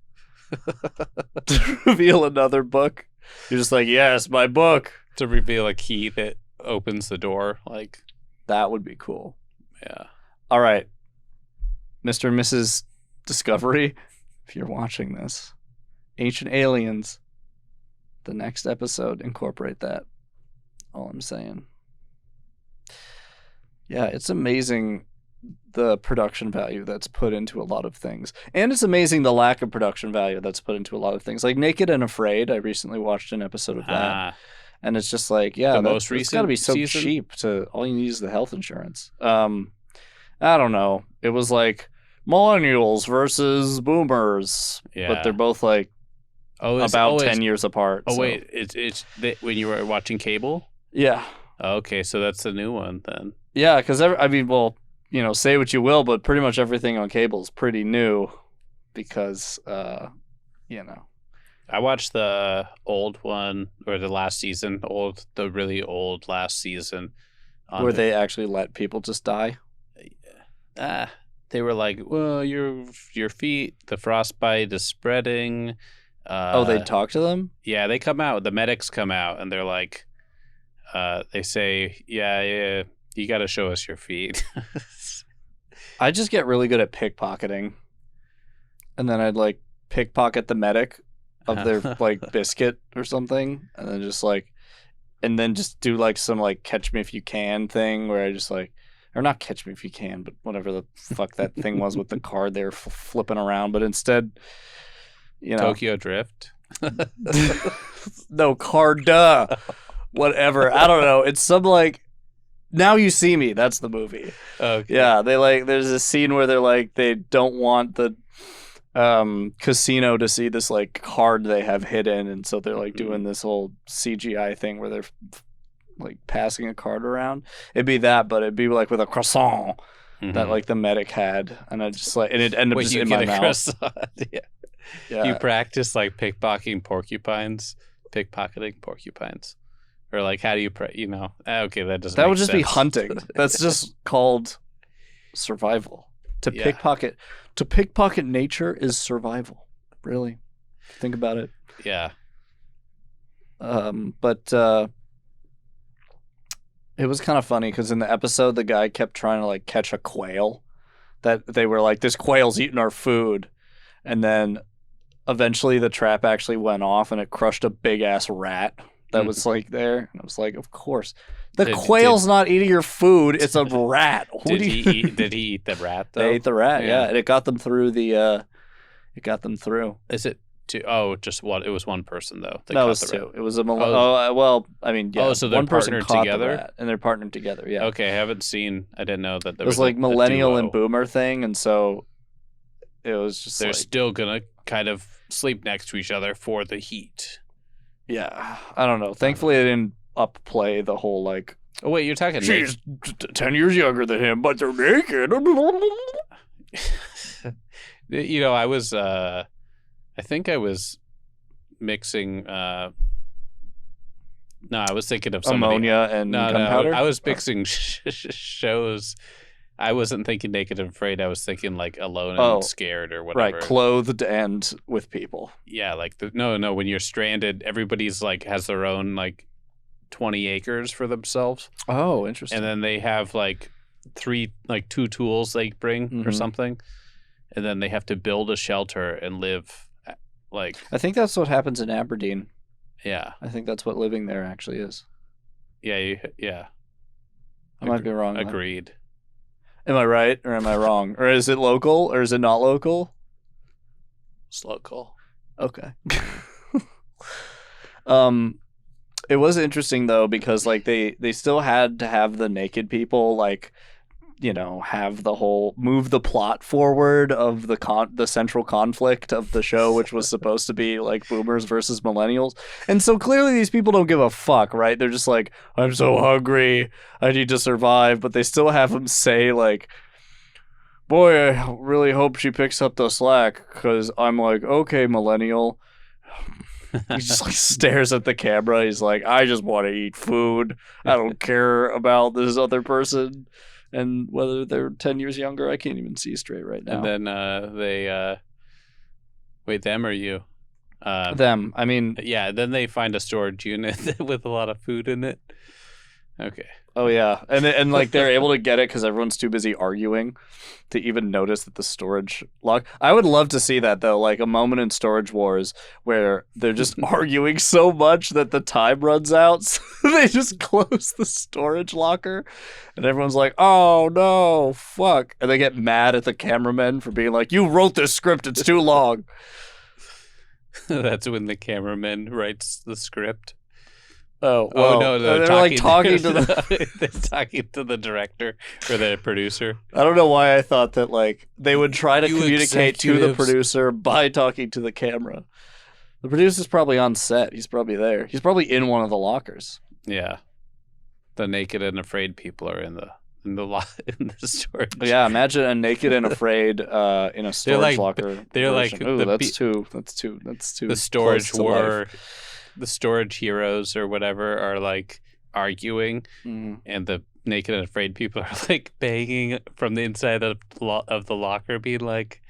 to reveal another book. You're just like, yes, my book. To reveal a key that opens the door. Like, that would be cool. Yeah. All right. Mr. and Mrs. Discovery, if you're watching this, Ancient Aliens, the next episode, incorporate that. All I'm saying. Yeah, it's amazing the production value that's put into a lot of things. And it's amazing the lack of production value that's put into a lot of things. Like Naked and Afraid, I recently watched an episode of that. And it's just like, yeah, most it's got to be so season? cheap to all you need is the health insurance. I don't know. It was like millennials versus boomers, but they're both like about 10 years apart. Oh, so. wait. It's when you were watching cable? Yeah. Okay, so that's the new one then. Yeah, because, say what you will, but pretty much everything on cable is pretty new because, I watched the old one, or the last season, the really old last season. Where they actually let people just die? They were like, well, your feet, the frostbite is spreading. They talk to them? Yeah, they come out. The medics come out, and they're like, they say, yeah, you got to show us your feet. I just get really good at pickpocketing. And then I'd like pickpocket the medic of their like biscuit or something. And then just do like some like catch me if you can thing where I just like, or not catch me if you can, but whatever the fuck that thing was with the card they were flipping around. But instead, Tokyo Drift. No, card, whatever. I don't know. It's some like, Now You See Me. That's the movie. Okay. Yeah, there's a scene where they're like, they don't want the casino to see this like card they have hidden, and so they're like doing this whole CGI thing where they're like passing a card around. It'd be that, but it'd be like with a croissant that like the medic had, and I just like, and it ended up just in my mouth. Yeah. You practice like pickpocketing porcupines, or like how do you okay, that doesn't. That would just sense. be hunting. That's just called survival. To pickpocket nature is survival. Really, think about it. Yeah. But it was kind of funny because in the episode, the guy kept trying to like catch a quail. That they were like, this quail's eating our food, and then eventually the trap actually went off and it crushed a big ass rat that was like there. And I was like, of course, the quail's not eating your food; it's a rat. Did he eat the rat though? They ate the rat, yeah, and it got them through the. It got them through. Is it two? Oh, just one. It was one person though. No, it was two. It was a. So they're one person partnered caught together, the rat, and they're partnered together. Yeah. Okay, I didn't know that there it was like a millennial duo. and boomer thing, and so it was just. They're like, still gonna kind of sleep next to each other for the heat. Yeah, I don't know. Thankfully, I didn't upplay the whole like. Oh wait, you're talking. She's 10 years younger than him, but they're naked. I was. I think I was mixing. No, I was thinking of ammonia and gunpowder. I was mixing shows. I wasn't thinking Naked and Afraid. I was thinking like Alone and Scared or whatever. Right, clothed and with people. Yeah, like no. When you're stranded, everybody's like has their own like 20 acres for themselves. Oh, interesting. And then they have like two tools they bring or something, and then they have to build a shelter and live. Like I think that's what happens in Aberdeen. Yeah, I think that's what living there actually is. Yeah, yeah. I might be wrong. Agreed. Am I right or am I wrong? Or is it local or is it not local? It's local. Okay. It was interesting though because like they still had to have the naked people like have the whole move the plot forward of the central conflict of the show, which was supposed to be like boomers versus millennials. And so clearly these people don't give a fuck, right? They're just like, I'm so hungry, I need to survive. But they still have them say like, boy, I really hope she picks up the slack because I'm like, okay, millennial. He just like stares at the camera. He's like, I just want to eat food. I don't care about this other person. And whether they're 10 years younger, I can't even see straight right now. And then Wait, them or you? Them. I mean, Yeah, then they find a storage unit with a lot of food in it. Okay. oh yeah, and like they're able to get it because everyone's too busy arguing to even notice that the storage lock. I would love to see that though, like a moment in Storage Wars where they're just arguing so much that the time runs out, so they just close the storage locker, and everyone's like, "Oh no, fuck!" And they get mad at the cameramen for being like, "You wrote this script; it's too long." That's when the cameraman writes the script. Oh, well, no, they're like talking to the they're talking to the director or the producer. I don't know why I thought that like they would try to You communicate to the executives. producer by talking to the camera. The producer's probably on set. He's probably there. He's probably in one of the lockers. Yeah, the naked and afraid people are in the in the storage. Yeah, imagine a naked and afraid in a storage like- locker. they're like version. Ooh, the that's too. the storage close to war, life. the storage heroes or whatever are like arguing, Mhm. and the naked and afraid people are like banging from the inside of the locker, being like,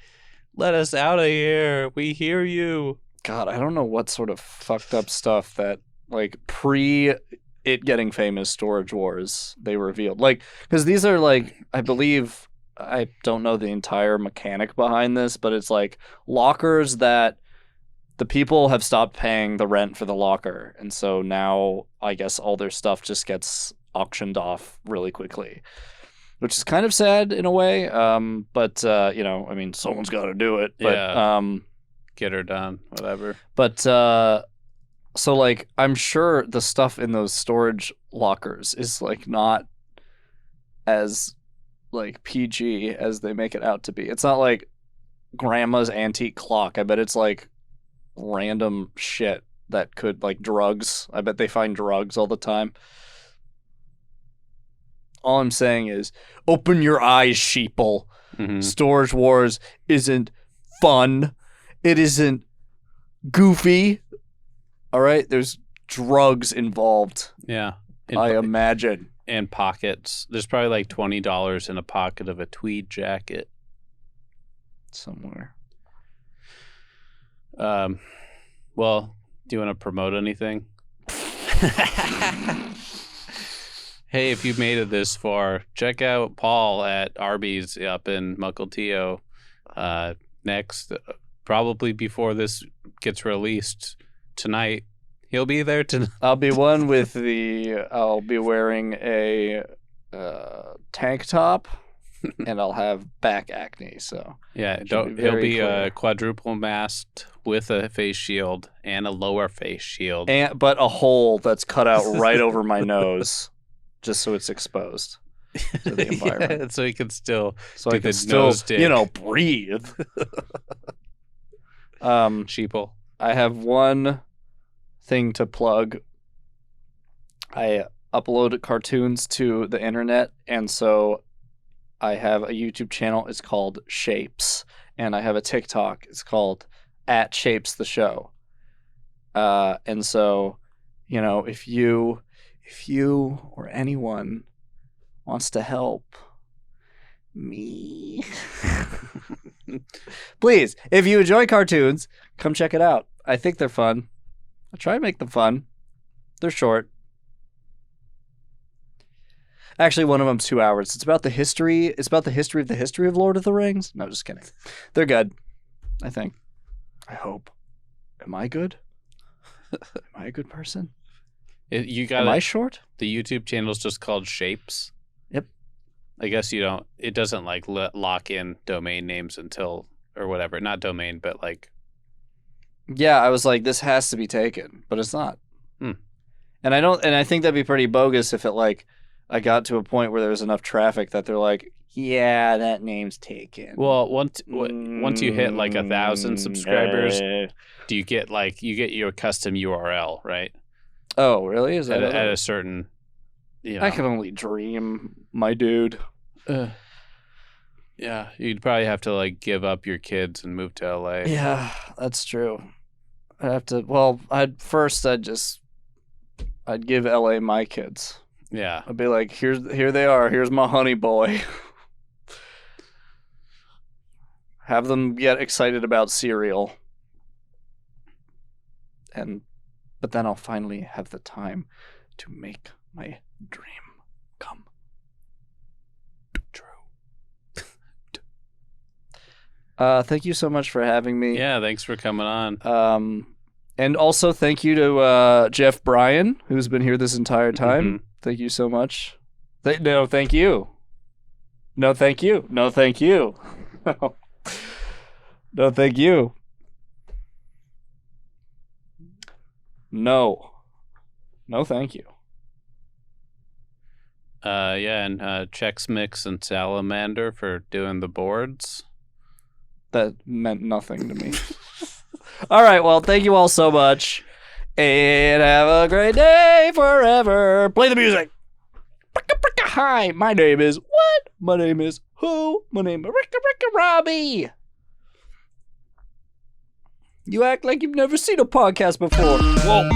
"Let us out of here! We hear you." God, I don't know what sort of fucked up stuff that like pre it getting famous Storage Wars they revealed. Like, because these are like, I believe, I don't know the entire mechanic behind this, but it's like lockers that the people have stopped paying the rent for the locker, and so now I guess all their stuff just gets auctioned off really quickly, which is kind of sad in a way. But you know, I mean, someone's got to do it. But Yeah. Get her done, whatever. But so like I'm sure the stuff in those storage lockers is like not as like PG as they make it out to be. It's not like grandma's antique clock. I bet it's like random shit that could like drugs. I bet they find drugs all the time. All I'm saying is open your eyes, sheeple. Mhm. Storage Wars isn't fun. It isn't goofy. All right, there's drugs involved. Yeah. I imagine. And pockets. There's probably like $20 in a pocket of a tweed jacket. Somewhere. Well, do you want to promote anything? Hey, if you've made it this far, check out Paul at Arby's up in Mukilteo next, probably before this gets released tonight. He'll be there tonight. I'll be one with I'll be wearing a tank top and I'll have back acne, so Yeah, Should be he'll very be clear. quadruple masked with a face shield and a lower face shield. but a hole that's cut out right over my nose, just so it's exposed to the environment, Yeah, so he can still so do I can the still, nose dick. breathe. sheeple. I have one thing to plug. I upload cartoons to the internet, and so I have a YouTube channel. It's called Shapes, and I have a TikTok. It's called @ShapesTheShow. And so, if you or anyone wants to help me, please, if you enjoy cartoons, come check it out. I think they're fun. I try to make them fun. They're short. Actually, one of them's 2 hours. It's about the history. It's about the history of Lord of the Rings. No, just kidding. They're good. I think. I hope. Am I good? Am I a good person? You got Am I short? the YouTube channel's just called Shapes. Yep. I guess you don't. It doesn't like lock in domain names until or whatever. Not domain, but like. Yeah, I was like, this has to be taken, but it's not. Hmm. And I think that'd be pretty bogus if it like I got to a point where there was enough traffic that they're like, yeah, that name's taken. Well, once you hit like 1,000 subscribers, do you get your custom URL, right? Oh, really? Is that At a certain. I can only dream, my dude. Yeah, you'd probably have to like give up your kids and move to LA. Yeah, that's true. I'd have to. Well, I'd give LA my kids. Yeah. I'd be like, here they are. Here's my honey boy. Have them get excited about cereal. but then I'll finally have the time to make my dream come true. Thank you so much for having me. Yeah, thanks for coming on. And also thank you to Jeff Bryan, who's been here this entire time. Mm-hmm. Thank you so much. No, thank you. No, thank you. No, thank you. No, thank you. No. No, thank you. Yeah, and Chex Mix and Salamander for doing the boards. That meant nothing to me. All right, well, thank you all so much. And have a great day forever. Play the music. Hi, my name is what? My name is who? My name is Robbie. You act like you've never seen a podcast before. Whoa.